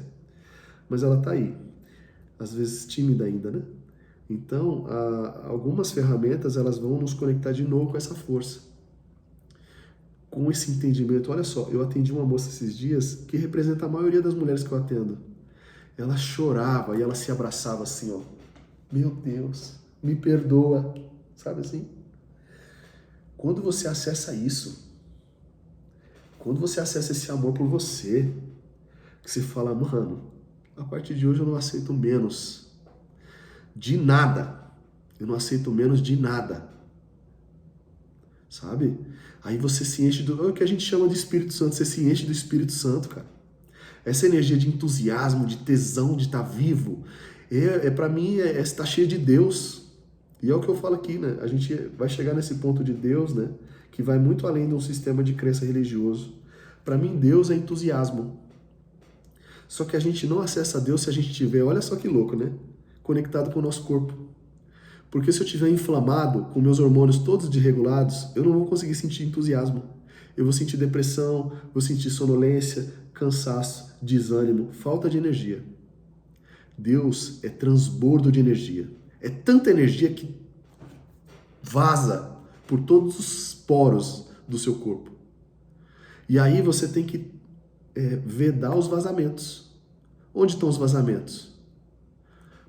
mas ela está aí, às vezes tímida ainda, né? Então, algumas ferramentas, elas vão nos conectar de novo com essa força, com esse entendimento. Olha só, eu atendi uma moça esses dias que representa a maioria das mulheres que eu atendo. Ela chorava e ela se abraçava assim, ó. Meu Deus, me perdoa, sabe assim? Quando você acessa isso, quando você acessa esse amor por você, que você fala, mano, a partir de hoje eu não aceito menos de nada. Eu não aceito menos de nada. Sabe? Aí você se enche é o que a gente chama de Espírito Santo. Você se enche do Espírito Santo, cara. Essa energia de entusiasmo, de tesão, de estar vivo, para mim, está cheia de Deus. E é o que eu falo aqui, né? A gente vai chegar nesse ponto de Deus, né? Que vai muito além de um sistema de crença religioso. Para mim, Deus é entusiasmo. Só que a gente não acessa Deus se a gente tiver, olha só que louco, né? Conectado com o nosso corpo. Porque se eu estiver inflamado, com meus hormônios todos desregulados, eu não vou conseguir sentir entusiasmo. Eu vou sentir depressão, vou sentir sonolência, cansaço, desânimo, falta de energia. Deus é transbordo de energia. É tanta energia que vaza por todos os poros do seu corpo. E aí você tem que vedar os vazamentos. Onde estão os vazamentos?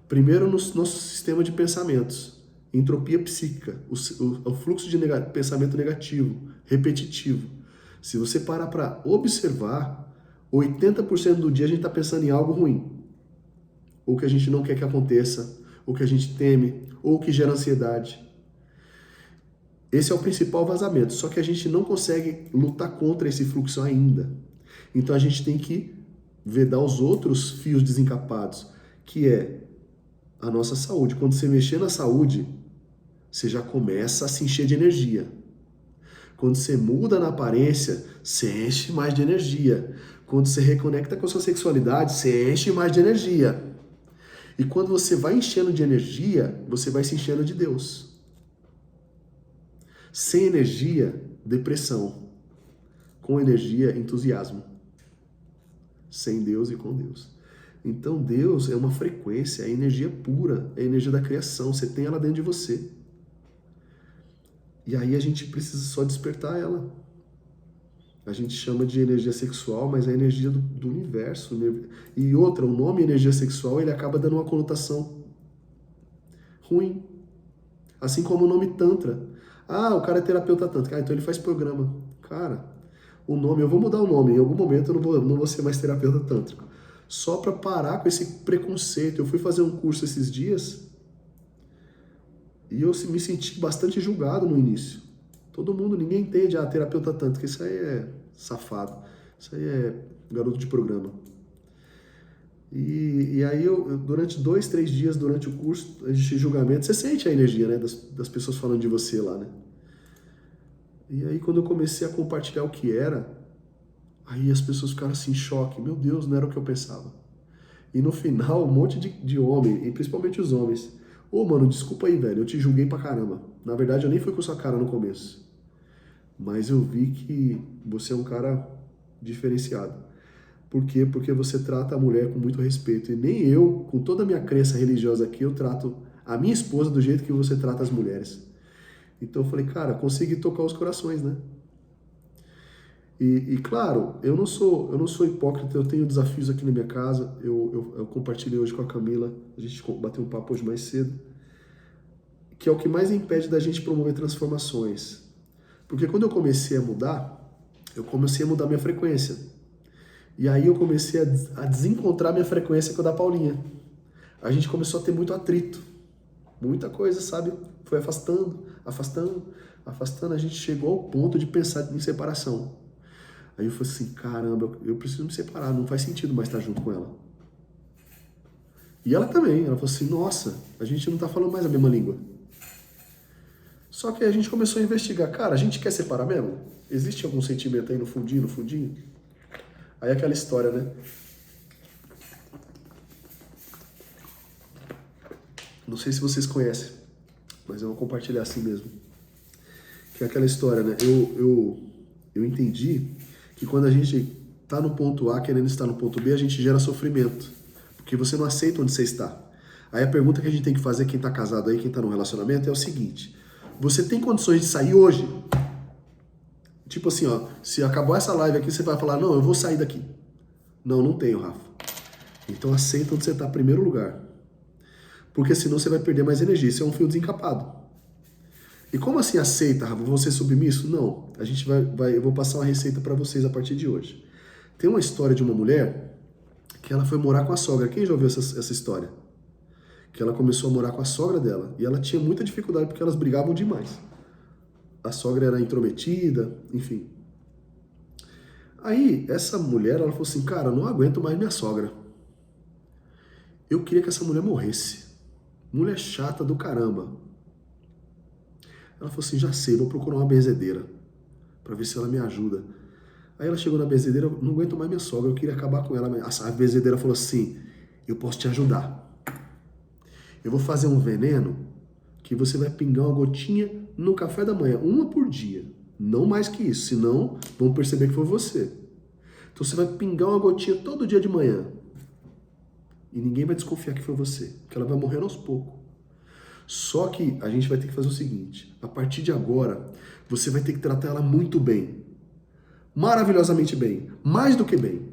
Primeiro no nosso sistema de pensamentos, entropia psíquica, o fluxo de pensamento negativo, repetitivo. Se você parar para observar, 80% do dia a gente está pensando em algo ruim, ou que a gente não quer que aconteça, ou que a gente teme, ou que gera ansiedade. Esse é o principal vazamento, só que a gente não consegue lutar contra esse fluxo ainda. Então a gente tem que vedar os outros fios desencapados, que é a nossa saúde. Quando você mexer na saúde, você já começa a se encher de energia. Quando você muda na aparência, você enche mais de energia. Quando você reconecta com a sua sexualidade, você enche mais de energia. E quando você vai enchendo de energia, você vai se enchendo de Deus. Sem energia, depressão. Com energia, entusiasmo. Sem Deus e com Deus. Então Deus é uma frequência, é energia pura, é a energia da criação, você tem ela dentro de você. E aí a gente precisa só despertar ela. A gente chama de energia sexual, mas é a energia do universo. E outra, o nome energia sexual, ele acaba dando uma conotação ruim. Assim como o nome Tantra. Ah, o cara é terapeuta Tantra. Ah, então ele faz programa. Cara, o nome, eu vou mudar o nome. Em algum momento eu não vou ser mais terapeuta tântrico. Só para parar com esse preconceito. Eu fui fazer um curso esses dias e eu me senti bastante julgado no início. Todo mundo, ninguém entende a terapeuta tântrica. Isso aí é safado. Isso aí é garoto de programa. E aí eu, durante 2, 3 dias durante o curso, a gente julgamento, você sente a energia, né, das pessoas falando de você lá, né? E aí quando eu comecei a compartilhar o que era, aí as pessoas ficaram assim em choque. Meu Deus, não era o que eu pensava. E no final, um monte de homem, e principalmente os homens, ô mano, desculpa aí, velho, eu te julguei pra caramba. Na verdade, eu nem fui com sua cara no começo. Mas eu vi que você é um cara diferenciado. Por quê? Porque você trata a mulher com muito respeito. E nem eu, com toda a minha crença religiosa aqui, eu trato a minha esposa do jeito que você trata as mulheres. Então eu falei, cara, consegui tocar os corações, né? E claro, eu não sou hipócrita, eu tenho desafios aqui na minha casa. Eu compartilhei hoje com a Camila, a gente bateu um papo hoje mais cedo, que é o que mais impede da gente promover transformações. Porque quando eu comecei a mudar minha frequência. E aí eu comecei a desencontrar minha frequência com a da Paulinha. A gente começou a ter muito atrito. Muita coisa, sabe? Foi afastando, a gente chegou ao ponto de pensar em separação. Aí eu falei assim, caramba, eu preciso me separar, não faz sentido mais estar junto com ela. E ela também, ela falou assim, nossa, a gente não tá falando mais a mesma língua. Só que a gente começou a investigar, cara, a gente quer separar mesmo? Existe algum sentimento aí no fundinho? Aí aquela história, né? Não sei se vocês conhecem, mas eu vou compartilhar assim mesmo. Que é aquela história, né? Eu entendi que quando a gente tá no ponto A querendo estar no ponto B, a gente gera sofrimento. Porque você não aceita onde você está. Aí a pergunta que a gente tem que fazer, quem tá casado aí, quem tá no relacionamento, é o seguinte. Você tem condições de sair hoje? Tipo assim, ó, se acabou essa live aqui, você vai falar, não, eu vou sair daqui. Não tenho, Rafa. Então aceita onde você tá em primeiro lugar. Porque senão você vai perder mais energia. Isso é um fio desencapado. E como assim aceita, Rafa? Vou ser submisso? Não. A gente eu vou passar uma receita para vocês a partir de hoje. Tem uma história de uma mulher que ela foi morar com a sogra. Quem já ouviu essa história? Que ela começou a morar com a sogra dela. E ela tinha muita dificuldade porque elas brigavam demais. A sogra era intrometida, enfim. Aí, essa mulher, ela falou assim, cara, eu não aguento mais minha sogra. Eu queria que essa mulher morresse. Mulher chata do caramba. Ela falou assim, já sei, vou procurar uma benzedeira para ver se ela me ajuda. Aí ela chegou na benzedeira, eu não aguento mais minha sogra, eu queria acabar com ela. A benzedeira falou assim, eu posso te ajudar. Eu vou fazer um veneno que você vai pingar uma gotinha no café da manhã, uma por dia. Não mais que isso, senão vão perceber que foi você. Então você vai pingar uma gotinha todo dia de manhã. E ninguém vai desconfiar que foi você, porque ela vai morrendo aos poucos. Só que a gente vai ter que fazer o seguinte, a partir de agora, você vai ter que tratar ela muito bem. Maravilhosamente bem. Mais do que bem.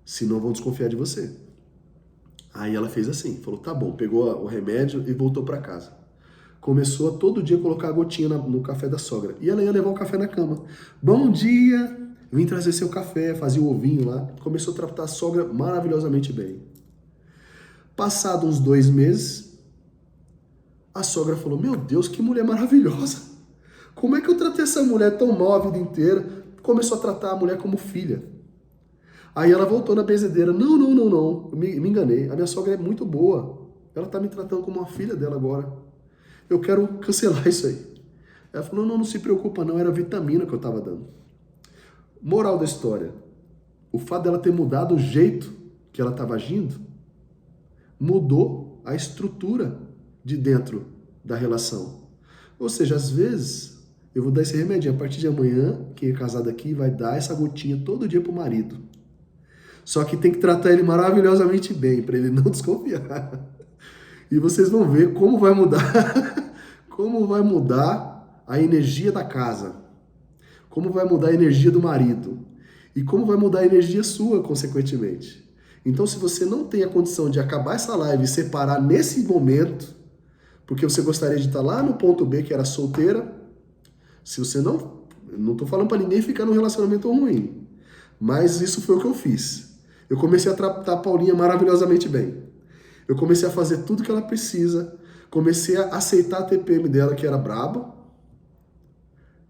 Senão vão desconfiar de você. Aí ela fez assim, falou, tá bom, pegou o remédio e voltou para casa. Começou a todo dia colocar a gotinha no café da sogra. E ela ia levar o café na cama. Bom dia, vim trazer seu café, fazia o ovinho lá. Começou a tratar a sogra maravilhosamente bem. Passado uns 2 meses, a sogra falou, meu Deus, que mulher maravilhosa. Como é que eu tratei essa mulher tão mal a vida inteira? Começou a tratar a mulher como filha. Aí ela voltou na benzedeira. Não. Eu me enganei. A minha sogra é muito boa. Ela tá me tratando como uma filha dela agora. Eu quero cancelar isso aí. Ela falou, não se preocupa não. Era vitamina que eu tava dando. Moral da história. O fato dela ter mudado o jeito que ela tava agindo, mudou a estrutura de dentro da relação. Ou seja, às vezes, eu vou dar esse remedinho. A partir de amanhã, quem é casado aqui vai dar essa gotinha todo dia pro marido. Só que tem que tratar ele maravilhosamente bem, para ele não desconfiar. E vocês vão ver como vai mudar, como vai mudar a energia da casa. Como vai mudar a energia do marido. E como vai mudar a energia sua, consequentemente. Então, se você não tem a condição de acabar essa live e separar nesse momento, porque você gostaria de estar lá no ponto B, que era solteira, se você não estou falando para ninguém ficar num relacionamento ruim, mas isso foi o que eu fiz. Eu comecei a tratar a Paulinha maravilhosamente bem. Eu comecei a fazer tudo que ela precisa, comecei a aceitar a TPM dela, que era braba,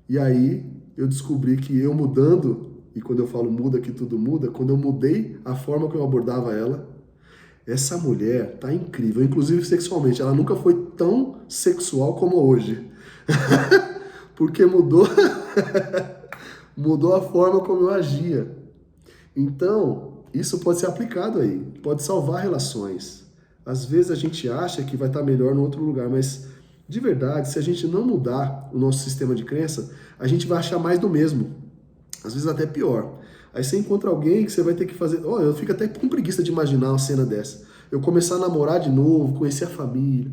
e aí eu descobri que eu mudando, e quando eu falo muda que tudo muda, quando eu mudei a forma que eu abordava ela, essa mulher tá incrível, inclusive sexualmente, ela nunca foi tão sexual como hoje. Porque mudou mudou a forma como eu agia. Então, isso pode ser aplicado aí, pode salvar relações. Às vezes a gente acha que vai estar melhor no outro lugar, mas de verdade, se a gente não mudar o nosso sistema de crença, a gente vai achar mais do mesmo. Às vezes até pior. Aí você encontra alguém que você vai ter que fazer... eu fico até com preguiça de imaginar uma cena dessa. Eu começar a namorar de novo, conhecer a família,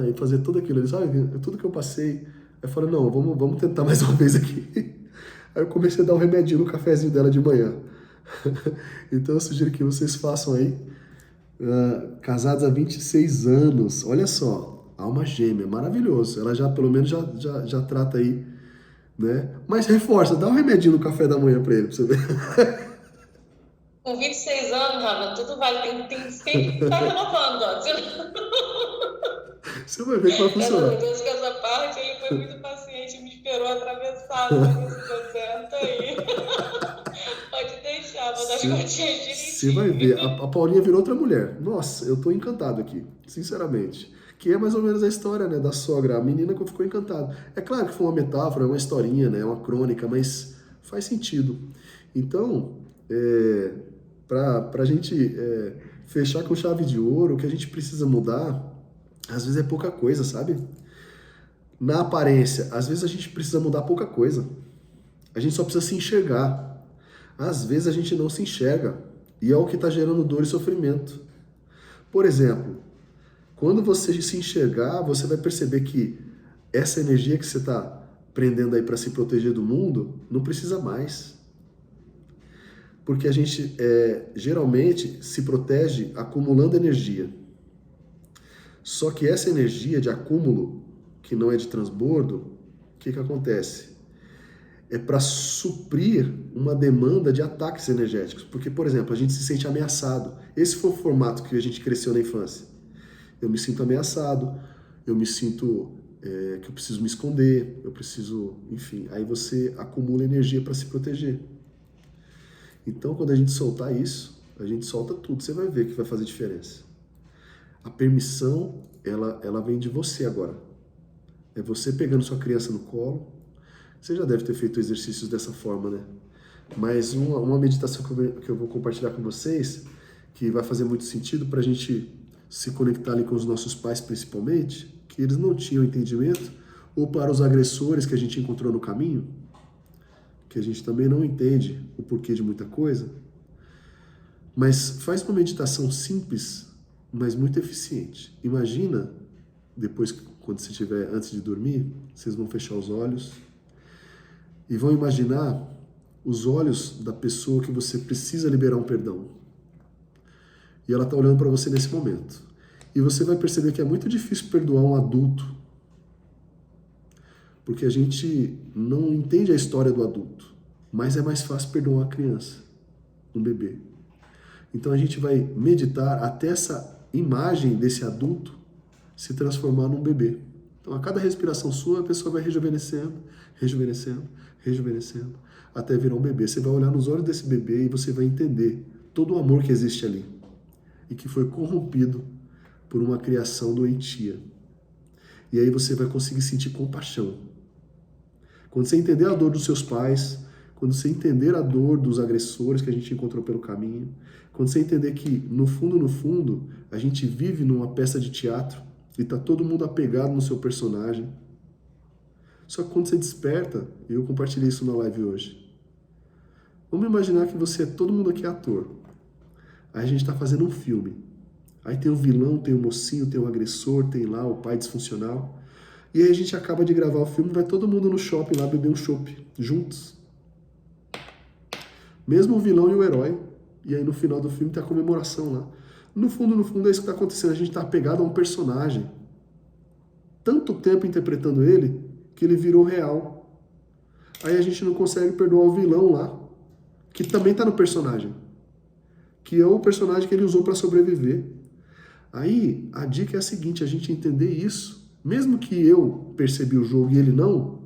e fazer tudo aquilo. Sabe? Tudo que eu passei. Aí eu falei, não, vamos tentar mais uma vez aqui. Aí eu comecei a dar um remedinho no cafezinho dela de manhã. Então eu sugiro que vocês façam aí. Casados há 26 anos. Olha só, alma gêmea, maravilhoso. Ela já, pelo menos, já trata aí, né? Mas reforça, dá um remedinho no café da manhã pra ele, pra você ver. Com 26 anos, Rana, tudo vale. Tem sempre que estar renovando, ó. Você vai ver que vai funcionar. Meu Deus, que essa parte ele foi muito paciente, me esperou atravessar esse deserto aí. Pode deixar, vou dar as gotinhas direitinho. Você vai ver, a Paulinha virou outra mulher. Nossa, eu tô encantado aqui, sinceramente. Que é mais ou menos a história, né, da sogra, a menina que ficou encantada. É claro que foi uma metáfora, é uma historinha, né, é uma crônica, mas faz sentido. Então, pra gente fechar com chave de ouro, o que a gente precisa mudar, às vezes é pouca coisa, sabe? Na aparência, às vezes a gente precisa mudar pouca coisa. A gente só precisa se enxergar. Às vezes a gente não se enxerga. E é o que está gerando dor e sofrimento. Por exemplo, quando você se enxergar, você vai perceber que essa energia que você está prendendo aí para se proteger do mundo, não precisa mais. Porque a gente geralmente se protege acumulando energia. Só que essa energia de acúmulo, que não é de transbordo, o que acontece? É para suprir uma demanda de ataques energéticos. Porque, por exemplo, a gente se sente ameaçado. Esse foi o formato que a gente cresceu na infância. Eu me sinto ameaçado, eu me sinto que eu preciso me esconder, eu preciso... Enfim, aí você acumula energia para se proteger. Então, quando a gente soltar isso, a gente solta tudo. Você vai ver que vai fazer diferença. A permissão, ela vem de você agora. É você pegando sua criança no colo. Você já deve ter feito exercícios dessa forma, né? Mas uma meditação que eu vou compartilhar com vocês, que vai fazer muito sentido para a gente se conectar ali com os nossos pais, principalmente, que eles não tinham entendimento, ou para os agressores que a gente encontrou no caminho, que a gente também não entende o porquê de muita coisa. Mas faz uma meditação simples, mas muito eficiente. Imagina, depois, quando você estiver antes de dormir, vocês vão fechar os olhos e vão imaginar os olhos da pessoa que você precisa liberar um perdão. E ela está olhando para você nesse momento. E você vai perceber que é muito difícil perdoar um adulto, porque a gente não entende a história do adulto, mas é mais fácil perdoar uma criança, um bebê. Então a gente vai meditar até essa imagem desse adulto se transformar num bebê. Então a cada respiração sua, a pessoa vai rejuvenescendo, rejuvenescendo, rejuvenescendo, até virar um bebê. Você vai olhar nos olhos desse bebê e você vai entender todo o amor que existe ali e que foi corrompido por uma criação doentia. E aí você vai conseguir sentir compaixão. Quando você entender a dor dos seus pais, quando você entender a dor dos agressores que a gente encontrou pelo caminho, quando você entender que, no fundo, a gente vive numa peça de teatro e tá todo mundo apegado no seu personagem, Só que quando você desperta, e eu compartilhei isso na live hoje, vamos imaginar que todo mundo aqui é ator. Aí a gente está fazendo um filme. Aí tem o vilão, tem o mocinho, tem o agressor, tem lá o pai disfuncional. E aí a gente acaba de gravar o filme, vai todo mundo no shopping lá beber um chopp, juntos. Mesmo o vilão e o herói. E aí no final do filme tem a comemoração lá. No fundo, é isso que está acontecendo. A gente está apegado a um personagem. Tanto tempo interpretando ele, que ele virou real. Aí a gente não consegue perdoar o vilão lá, que também está no personagem. Que é o personagem que ele usou para sobreviver. Aí a dica é a seguinte, a gente entender isso. Mesmo que eu percebi o jogo e ele não,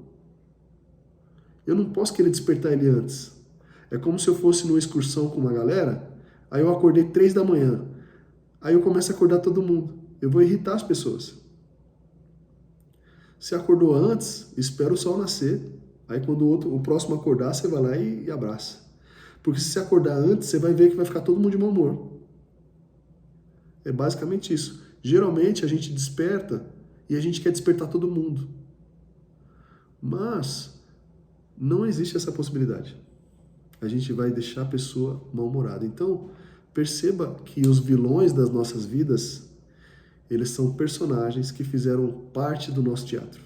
eu não posso querer despertar ele antes. É como se eu fosse numa excursão com uma galera, aí eu acordei 3 da manhã. Aí eu começo a acordar todo mundo. Eu vou irritar as pessoas. Se acordou antes, espera o sol nascer. Aí quando o próximo acordar, você vai lá e abraça. Porque se você acordar antes, você vai ver que vai ficar todo mundo de mau humor. É basicamente isso. Geralmente a gente desperta e a gente quer despertar todo mundo. Mas não existe essa possibilidade. A gente vai deixar a pessoa mal-humorada. Então, perceba que os vilões das nossas vidas, eles são personagens que fizeram parte do nosso teatro.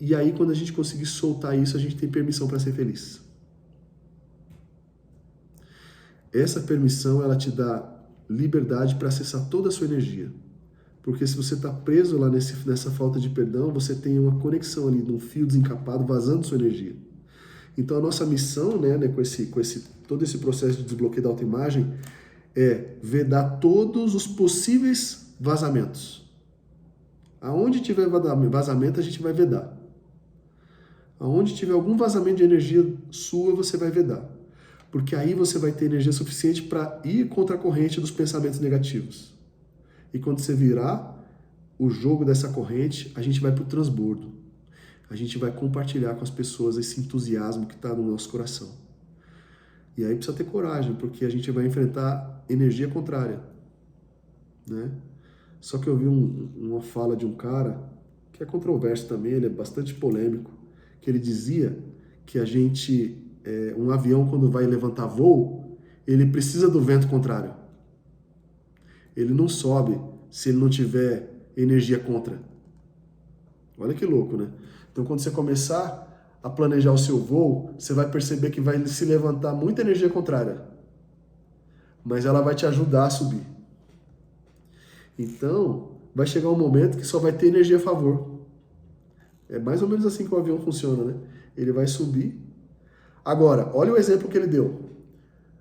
E aí, quando a gente conseguir soltar isso, a gente tem permissão para ser feliz. Essa permissão, ela te dá liberdade para acessar toda a sua energia. Porque se você está preso lá nessa falta de perdão, você tem uma conexão ali, num fio desencapado, vazando sua energia. Então a nossa missão, né, com todo esse processo de desbloqueio da autoimagem, é vedar todos os possíveis vazamentos. Aonde tiver vazamento, a gente vai vedar. Aonde tiver algum vazamento de energia sua, você vai vedar. Porque aí você vai ter energia suficiente para ir contra a corrente dos pensamentos negativos. E quando você virar o jogo dessa corrente, a gente vai para o transbordo. A gente vai compartilhar com as pessoas esse entusiasmo que está no nosso coração. E aí precisa ter coragem, porque a gente vai enfrentar energia contrária, né? Só que eu vi uma fala de um cara, que é controverso também, ele é bastante polêmico, que ele dizia que um avião quando vai levantar voo, ele precisa do vento contrário. Ele não sobe se ele não tiver energia contra. Olha que louco, né? Então, quando você começar a planejar o seu voo, você vai perceber que vai se levantar muita energia contrária. Mas ela vai te ajudar a subir. Então, vai chegar um momento que só vai ter energia a favor. É mais ou menos assim que o avião funciona, né? Ele vai subir. Agora, olha o exemplo que ele deu.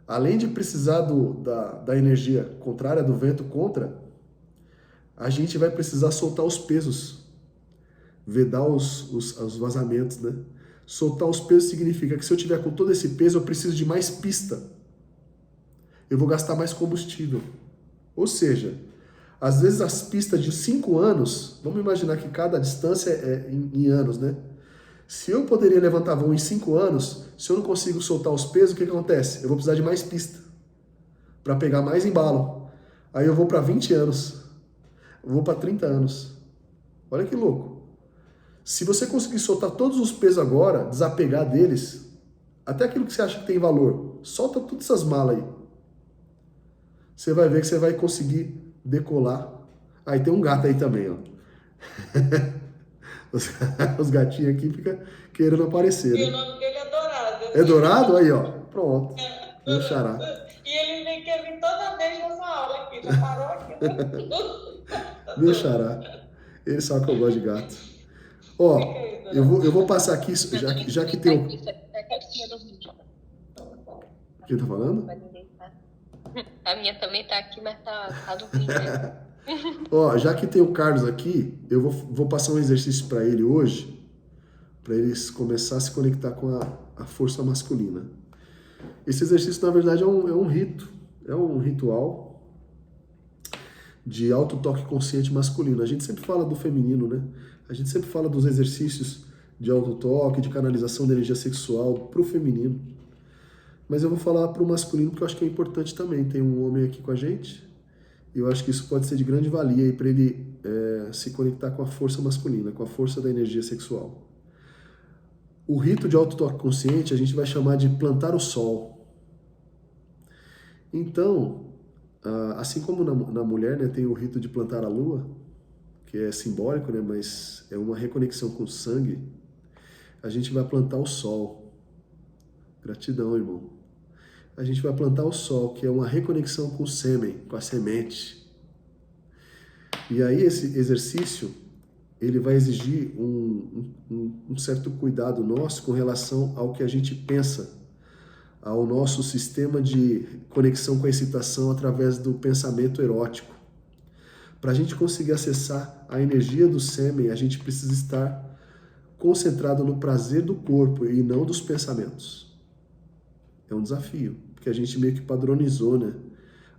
Além de precisar da energia contrária, do vento contra, a gente vai precisar soltar os pesos. Vedar os vazamentos, né? Soltar os pesos significa que se eu tiver com todo esse peso, eu preciso de mais pista. Eu vou gastar mais combustível. Ou seja, às vezes as pistas de 5 anos, vamos imaginar que cada distância é em anos, né? Se eu poderia levantar voo em 5 anos, se eu não consigo soltar os pesos, o que acontece? Eu vou precisar de mais pista para pegar mais embalo. Aí eu vou para 20 anos, eu vou para 30 anos. Olha que louco. Se você conseguir soltar todos os pesos agora, desapegar deles, até aquilo que você acha que tem valor, solta todas essas malas aí. Você vai ver que você vai conseguir decolar. Aí tem um gato aí também, ó. Os gatinhos aqui ficam querendo aparecer. E né? o nome dele é Dourado. É Dourado? Aí, ó. Pronto. Meu xará. E ele quer vir toda vez nessa aula aqui. Já parou aqui. Meu xará. Ele sabe que eu gosto de gato. Ó, eu vou passar aqui, já que tem o... O que tá falando? A minha também tá aqui, mas tá dormindo. Ó, já que tem o Carlos aqui, eu vou passar um exercício para ele hoje, para eles começar a se conectar com a força masculina. Esse exercício, na verdade, é um rito, é um ritual de autotoque consciente masculino. A gente sempre fala do feminino, né? A gente sempre fala dos exercícios de autotoque, de canalização da energia sexual pro feminino. Mas eu vou falar pro masculino porque eu acho que é importante também. Tem um homem aqui com a gente e eu acho que isso pode ser de grande valia aí para ele se conectar com a força masculina, com a força da energia sexual. O rito de autotoque consciente a gente vai chamar de plantar o sol. Então, assim como na mulher, né, tem o rito de plantar a lua, que é simbólico, né, mas é uma reconexão com o sangue, a gente vai plantar o sol. Gratidão, irmão. A gente vai plantar o sol, que é uma reconexão com o sêmen, com a semente. E aí esse exercício, ele vai exigir um certo cuidado nosso com relação ao que a gente pensa, ao nosso sistema de conexão com a excitação através do pensamento erótico. Para a gente conseguir acessar a energia do sêmen, a gente precisa estar concentrado no prazer do corpo e não dos pensamentos. É um desafio, porque a gente meio que padronizou, né?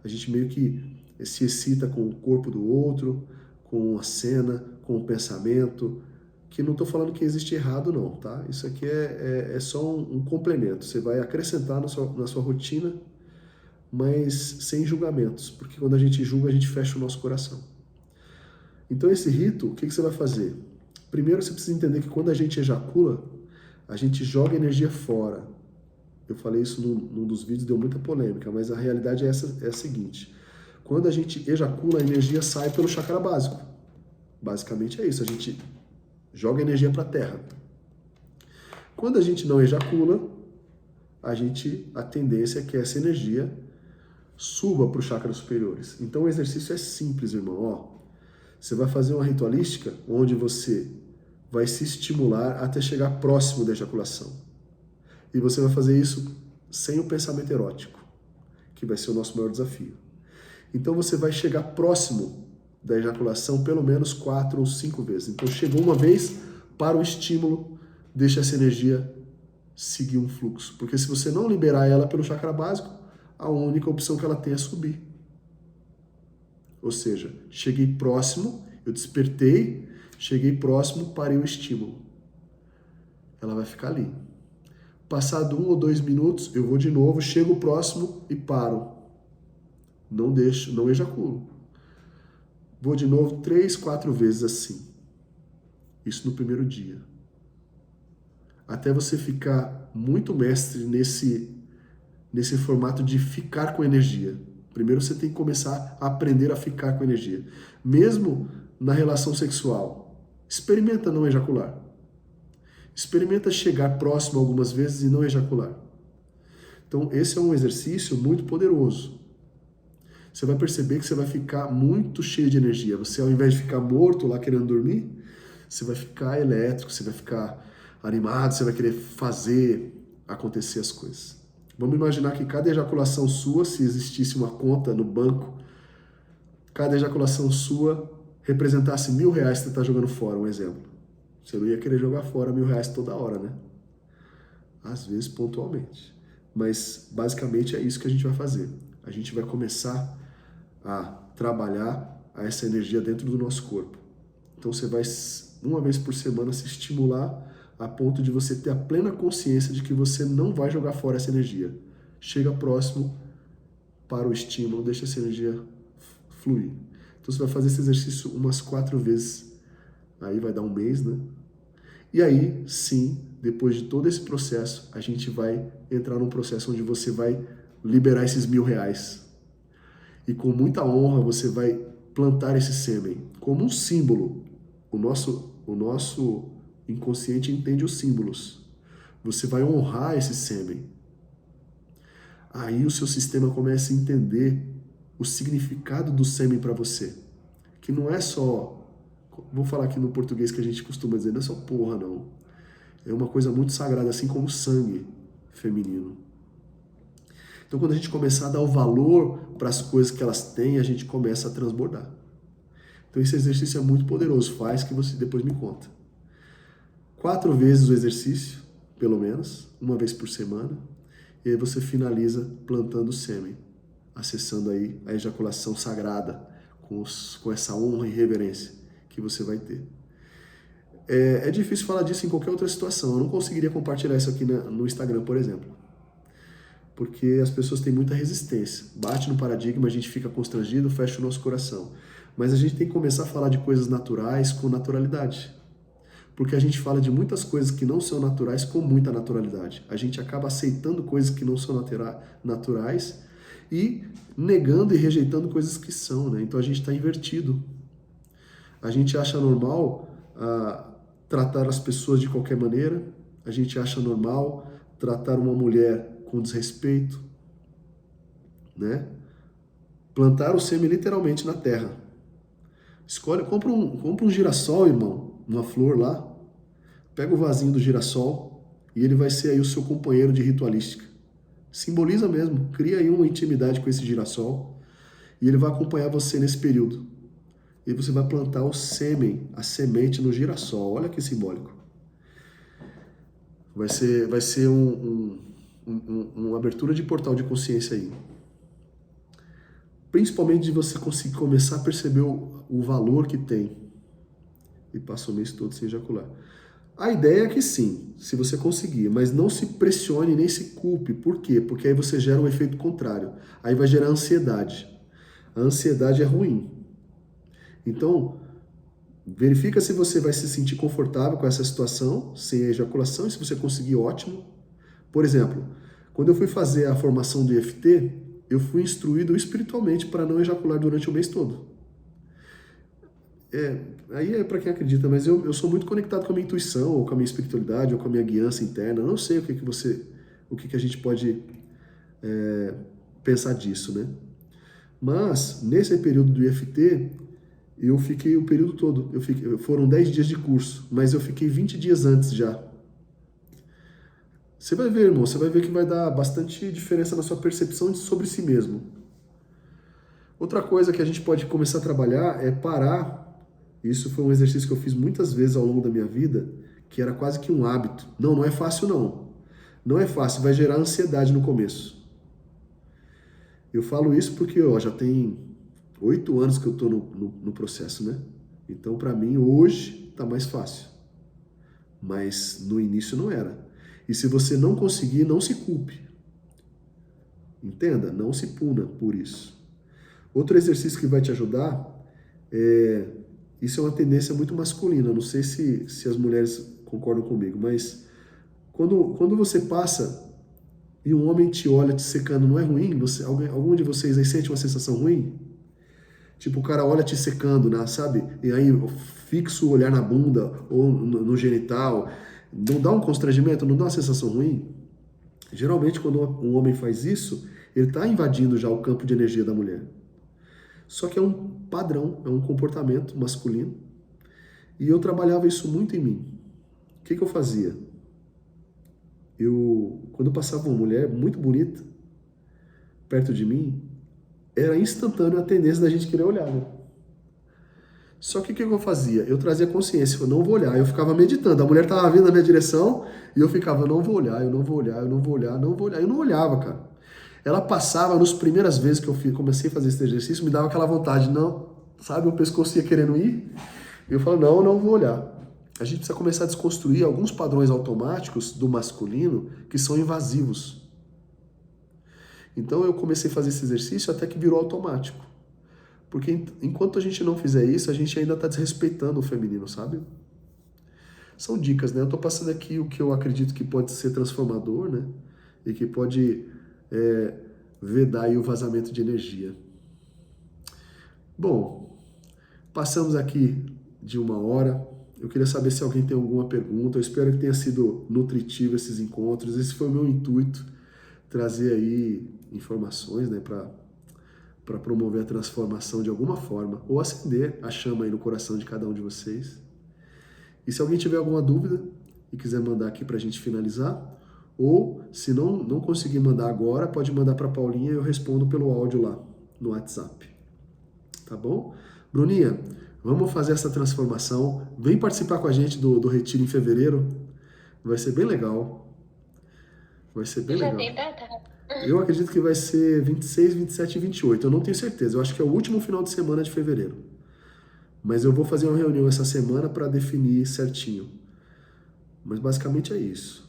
A gente meio que se excita com o corpo do outro, com a cena, com o pensamento, que não estou falando que existe errado não, tá? Isso aqui é só um complemento, você vai acrescentar na sua rotina, mas sem julgamentos, porque quando a gente julga, a gente fecha o nosso coração. Então esse rito, o que você vai fazer? Primeiro você precisa entender que quando a gente ejacula, a gente joga energia fora. Eu falei isso num dos vídeos, deu muita polêmica, mas a realidade é a seguinte. Quando a gente ejacula, a energia sai pelo chakra básico. Basicamente é isso, a gente joga energia para a terra. Quando a gente não ejacula, a tendência é que essa energia suba para os chakras superiores. Então o exercício é simples, irmão. Ó, você vai fazer uma ritualística onde você vai se estimular até chegar próximo da ejaculação. E você vai fazer isso sem o pensamento erótico, que vai ser o nosso maior desafio. Então você vai chegar próximo da ejaculação pelo menos 4 ou 5 vezes. Então chegou uma vez, para o estímulo, deixa essa energia seguir um fluxo. Porque se você não liberar ela pelo chakra básico, a única opção que ela tem é subir. Ou seja, cheguei próximo, eu despertei, cheguei próximo, parei o estímulo. Ela vai ficar ali. Passado 1 ou 2 minutos, eu vou de novo, chego próximo e paro. Não deixo, não ejaculo. Vou de novo 3, 4 vezes assim. Isso no primeiro dia. Até você ficar muito mestre nesse formato de ficar com energia. Primeiro você tem que começar a aprender a ficar com energia. Mesmo na relação sexual, experimenta não ejacular. Experimenta chegar próximo algumas vezes e não ejacular. Então esse é um exercício muito poderoso. Você vai perceber que você vai ficar muito cheio de energia. Você, ao invés de ficar morto lá querendo dormir, você vai ficar elétrico, você vai ficar animado, você vai querer fazer acontecer as coisas. Vamos imaginar que cada ejaculação sua, se existisse uma conta no banco, cada ejaculação sua representasse R$1.000 que você está jogando fora, um exemplo. Você não ia querer jogar fora R$1.000 toda hora, né? Às vezes, pontualmente. Mas, basicamente, é isso que a gente vai fazer. A gente vai começar a trabalhar essa energia dentro do nosso corpo. Então você vai, uma vez por semana, se estimular a ponto de você ter a plena consciência de que você não vai jogar fora essa energia. Chega próximo, para o estímulo, deixa essa energia fluir. Então você vai fazer esse exercício umas 4 vezes, aí vai dar 1 mês, né? E aí, sim, depois de todo esse processo, a gente vai entrar num processo onde você vai liberar esses R$1.000. E com muita honra você vai plantar esse sêmen como um símbolo. O nosso inconsciente entende os símbolos. Você vai honrar esse sêmen. Aí o seu sistema começa a entender o significado do sêmen para você. Que não é só, vou falar aqui no português que a gente costuma dizer, não é só porra não. É uma coisa muito sagrada, assim como o sangue feminino. Então, quando a gente começar a dar o valor para as coisas que elas têm, a gente começa a transbordar. Então, esse exercício é muito poderoso. Faz que você depois me conta. 4 vezes o exercício, pelo menos, 1 vez por semana. E aí você finaliza plantando o sêmen, acessando aí a ejaculação sagrada, com essa honra e reverência que você vai ter. É difícil falar disso em qualquer outra situação. Eu não conseguiria compartilhar isso aqui no Instagram, por exemplo. Porque as pessoas têm muita resistência. Bate no paradigma, a gente fica constrangido, fecha o nosso coração. Mas a gente tem que começar a falar de coisas naturais com naturalidade. Porque a gente fala de muitas coisas que não são naturais com muita naturalidade. A gente acaba aceitando coisas que não são naturais e negando e rejeitando coisas que são, né? Então a gente está invertido. A gente acha normal tratar as pessoas de qualquer maneira. A gente acha normal tratar uma mulher com desrespeito, né? Plantar o sêmen literalmente na terra. Compra um girassol, irmão, uma flor lá. Pega o vasinho do girassol e ele vai ser aí o seu companheiro de ritualística. Simboliza mesmo, cria aí uma intimidade com esse girassol e ele vai acompanhar você nesse período. E você vai plantar o sêmen, a semente no girassol. Olha que simbólico. Vai ser uma abertura de portal de consciência aí. Principalmente de você conseguir começar a perceber o valor que tem. E passa o mês todo sem ejacular. A ideia é que sim, se você conseguir, mas não se pressione nem se culpe. Por quê? Porque aí você gera um efeito contrário. Aí vai gerar ansiedade. A ansiedade é ruim. Então, verifica se você vai se sentir confortável com essa situação, sem a ejaculação, e se você conseguir, ótimo. Por exemplo, quando eu fui fazer a formação do IFT, eu fui instruído espiritualmente para não ejacular durante o mês todo. Aí é para quem acredita, mas eu sou muito conectado com a minha intuição, ou com a minha espiritualidade, ou com a minha guiança interna. Eu não sei o que a gente pode pensar disso, né? Mas, nesse período do IFT, eu fiquei o período todo. Foram 10 dias de curso, mas eu fiquei 20 dias antes já. Você vai ver, irmão, você vai ver que vai dar bastante diferença na sua percepção sobre si mesmo. Outra coisa que a gente pode começar a trabalhar é parar. Isso foi um exercício que eu fiz muitas vezes ao longo da minha vida, que era quase que um hábito. Não é fácil não. Não é fácil, vai gerar ansiedade no começo. Eu falo isso porque já tem 8 anos que eu estou no processo, né? Então, para mim, hoje está mais fácil. Mas no início não era. E se você não conseguir, não se culpe. Entenda? Não se puna por isso. Outro exercício que vai te ajudar isso é uma tendência muito masculina. Não sei se as mulheres concordam comigo, mas quando você passa e um homem te olha te secando, não é ruim? Algum de vocês aí sente uma sensação ruim? Tipo, o cara olha te secando, né, sabe? E aí fixa o olhar na bunda ou no genital. Não dá um constrangimento? Não dá uma sensação ruim? Geralmente, quando um homem faz isso, ele está invadindo já o campo de energia da mulher. Só que é um padrão, é um comportamento masculino. E eu trabalhava isso muito em mim. O que eu fazia? Quando passava uma mulher muito bonita perto de mim, era instantâneo a tendência da gente querer olhar, né? Só que o que eu fazia? Eu trazia consciência, eu não vou olhar. Eu ficava meditando, a mulher estava vindo na minha direção e eu ficava, eu não vou olhar, eu não vou olhar, eu não vou olhar, não vou olhar. Eu não olhava, cara. Ela passava, nas primeiras vezes que eu comecei a fazer esse exercício, me dava aquela vontade, não, sabe, o pescoço ia querendo ir, e eu falo, não vou olhar. A gente precisa começar a desconstruir alguns padrões automáticos do masculino que são invasivos. Então eu comecei a fazer esse exercício até que virou automático. Porque enquanto a gente não fizer isso, a gente ainda está desrespeitando o feminino, sabe? São dicas, né? Eu estou passando aqui o que eu acredito que pode ser transformador, né? E que pode vedar aí o vazamento de energia. Bom, passamos aqui de 1 hora. Eu queria saber se alguém tem alguma pergunta. Eu espero que tenha sido nutritivo esses encontros. Esse foi o meu intuito, trazer aí informações, né, para promover a transformação de alguma forma, ou acender a chama aí no coração de cada um de vocês. E se alguém tiver alguma dúvida e quiser mandar aqui para a gente finalizar, ou se não conseguir mandar agora, pode mandar para a Paulinha e eu respondo pelo áudio lá no WhatsApp. Tá bom? Bruninha, vamos fazer essa transformação. Vem participar com a gente do retiro em fevereiro. Vai ser bem legal. Vai ser bem legal. Já tem data? Eu acredito que vai ser 26, 27 e 28. Eu não tenho certeza. Eu acho que é o último final de semana de fevereiro. Mas eu vou fazer uma reunião essa semana para definir certinho. Mas basicamente é isso.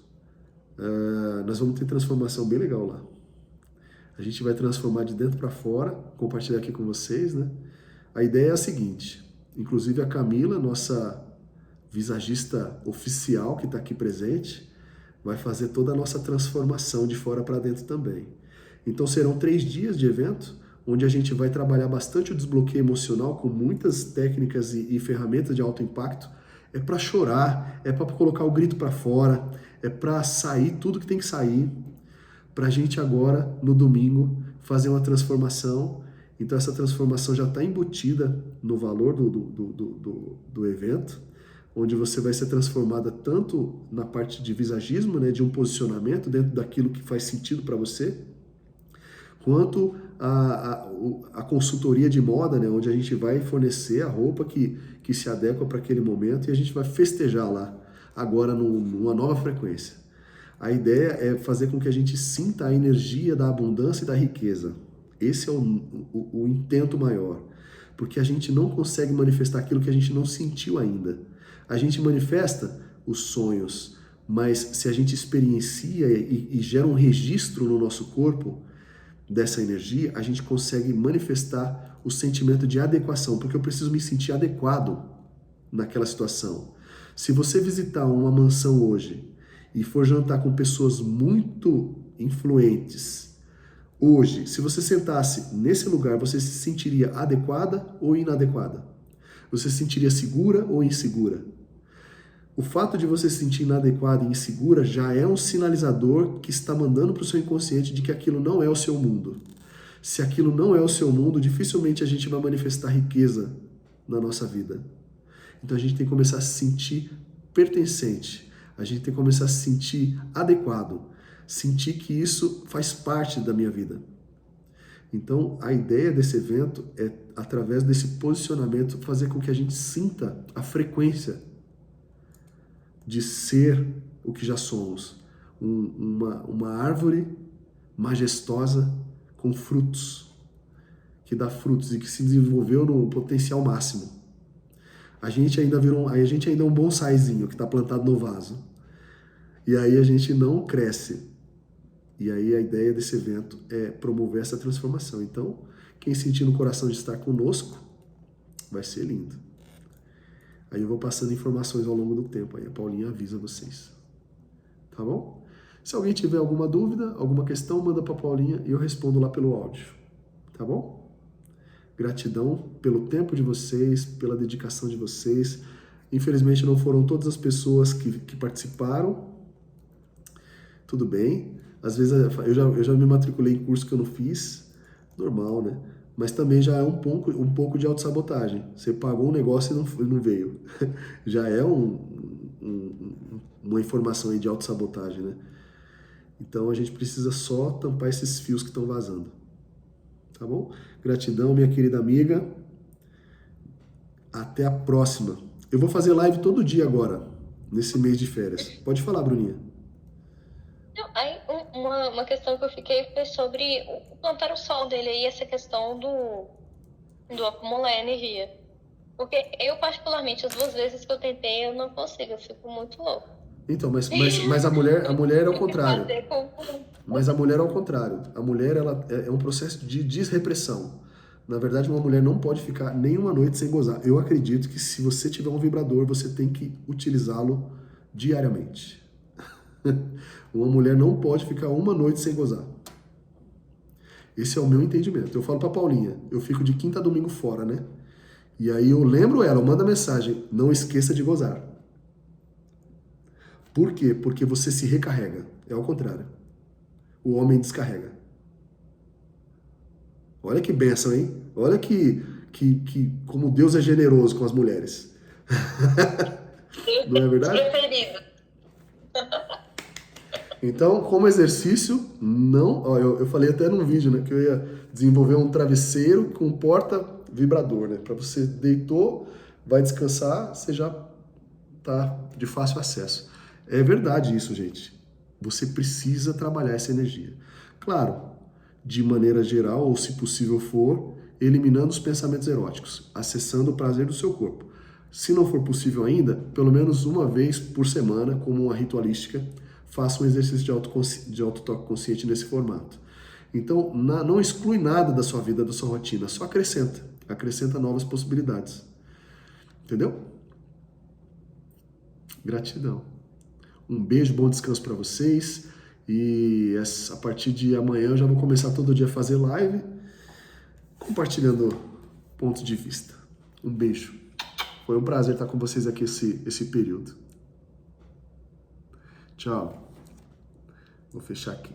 Nós vamos ter transformação bem legal lá. A gente vai transformar de dentro para fora, compartilhar aqui com vocês, né? A ideia é a seguinte, inclusive a Camila, nossa visagista oficial que está aqui presente, vai fazer toda a nossa transformação de fora para dentro também. Então serão 3 dias de evento, onde a gente vai trabalhar bastante o desbloqueio emocional com muitas técnicas e ferramentas de alto impacto. É para chorar, é para colocar o grito para fora, é para sair tudo que tem que sair, para a gente agora, no domingo, fazer uma transformação. Então essa transformação já está embutida no valor do evento, onde você vai ser transformada tanto na parte de visagismo, né, de um posicionamento dentro daquilo que faz sentido para você, quanto a consultoria de moda, né, onde a gente vai fornecer a roupa que se adequa para aquele momento e a gente vai festejar lá, agora numa nova frequência. A ideia é fazer com que a gente sinta a energia da abundância e da riqueza. Esse é o intento maior, porque a gente não consegue manifestar aquilo que a gente não sentiu ainda. A gente manifesta os sonhos, mas se a gente experiencia e gera um registro no nosso corpo dessa energia, a gente consegue manifestar o sentimento de adequação, porque eu preciso me sentir adequado naquela situação. Se você visitar uma mansão hoje e for jantar com pessoas muito influentes, hoje, se você sentasse nesse lugar, você se sentiria adequada ou inadequada? Você se sentiria segura ou insegura? O fato de você se sentir inadequada e insegura já é um sinalizador que está mandando para o seu inconsciente de que aquilo não é o seu mundo. Se aquilo não é o seu mundo, dificilmente a gente vai manifestar riqueza na nossa vida. Então a gente tem que começar a se sentir pertencente. A gente tem que começar a se sentir adequado. Sentir que isso faz parte da minha vida. Então a ideia desse evento é, através desse posicionamento, fazer com que a gente sinta a frequência de ser o que já somos. Uma árvore majestosa com frutos, que dá frutos e que se desenvolveu no potencial máximo. A gente ainda é um bonsaizinho que está plantado no vaso. E aí a gente não cresce. E aí a ideia desse evento é promover essa transformação. Então, quem sentir no coração de estar conosco, vai ser lindo. Aí eu vou passando informações ao longo do tempo, aí a Paulinha avisa vocês. Tá bom? Se alguém tiver alguma dúvida, alguma questão, manda para a Paulinha e eu respondo lá pelo áudio. Tá bom? Gratidão pelo tempo de vocês, pela dedicação de vocês. Infelizmente não foram todas as pessoas que participaram. Tudo bem. Às vezes eu já me matriculei em curso que eu não fiz. Normal, né? Mas também já é um pouco de autossabotagem. Você pagou um negócio e não veio. Já é uma informação aí de autossabotagem, né? Então a gente precisa só tampar esses fios que estão vazando. Tá bom? Gratidão, minha querida amiga. Até a próxima. Eu vou fazer live todo dia agora, nesse mês de férias. Pode falar, Bruninha. Não, aí uma questão que eu fiquei foi sobre o plantar o sol dele aí, essa questão do acumular energia. Porque eu, particularmente, as 2 vezes que eu tentei, eu não consigo, eu fico muito louco. Então, mas a mulher é o contrário. Mas a mulher é o contrário. A mulher, ela é um processo de desrepressão. Na verdade, uma mulher não pode ficar nenhuma noite sem gozar. Eu acredito que se você tiver um vibrador, você tem que utilizá-lo diariamente. Uma mulher não pode ficar uma noite sem gozar. Esse é o meu entendimento. Eu falo pra Paulinha, eu fico de quinta a domingo fora, né? E aí eu lembro ela, eu mando a mensagem, não esqueça de gozar. Por quê? Porque você se recarrega. É ao contrário. O homem descarrega. Olha que bênção, hein? Olha que como Deus é generoso com as mulheres. Não é verdade? Preferido. Então, como exercício, não... Ó, eu falei até num vídeo, né, que eu ia desenvolver um travesseiro com porta-vibrador, né? Para você deitou, vai descansar, você já tá de fácil acesso. É verdade isso, gente. Você precisa trabalhar essa energia. Claro, de maneira geral, ou se possível for, eliminando os pensamentos eróticos, acessando o prazer do seu corpo. Se não for possível ainda, pelo menos uma vez por semana, como uma ritualística, faça um exercício de autotoque consciente nesse formato. Então, não exclui nada da sua vida, da sua rotina, só acrescenta. acrescenta novas possibilidades. Entendeu? Gratidão. Um beijo, bom descanso para vocês. E a partir de amanhã eu já vou começar todo dia a fazer live, compartilhando pontos de vista. Um beijo. Foi um prazer estar com vocês aqui esse período. Tchau. Vou fechar aqui.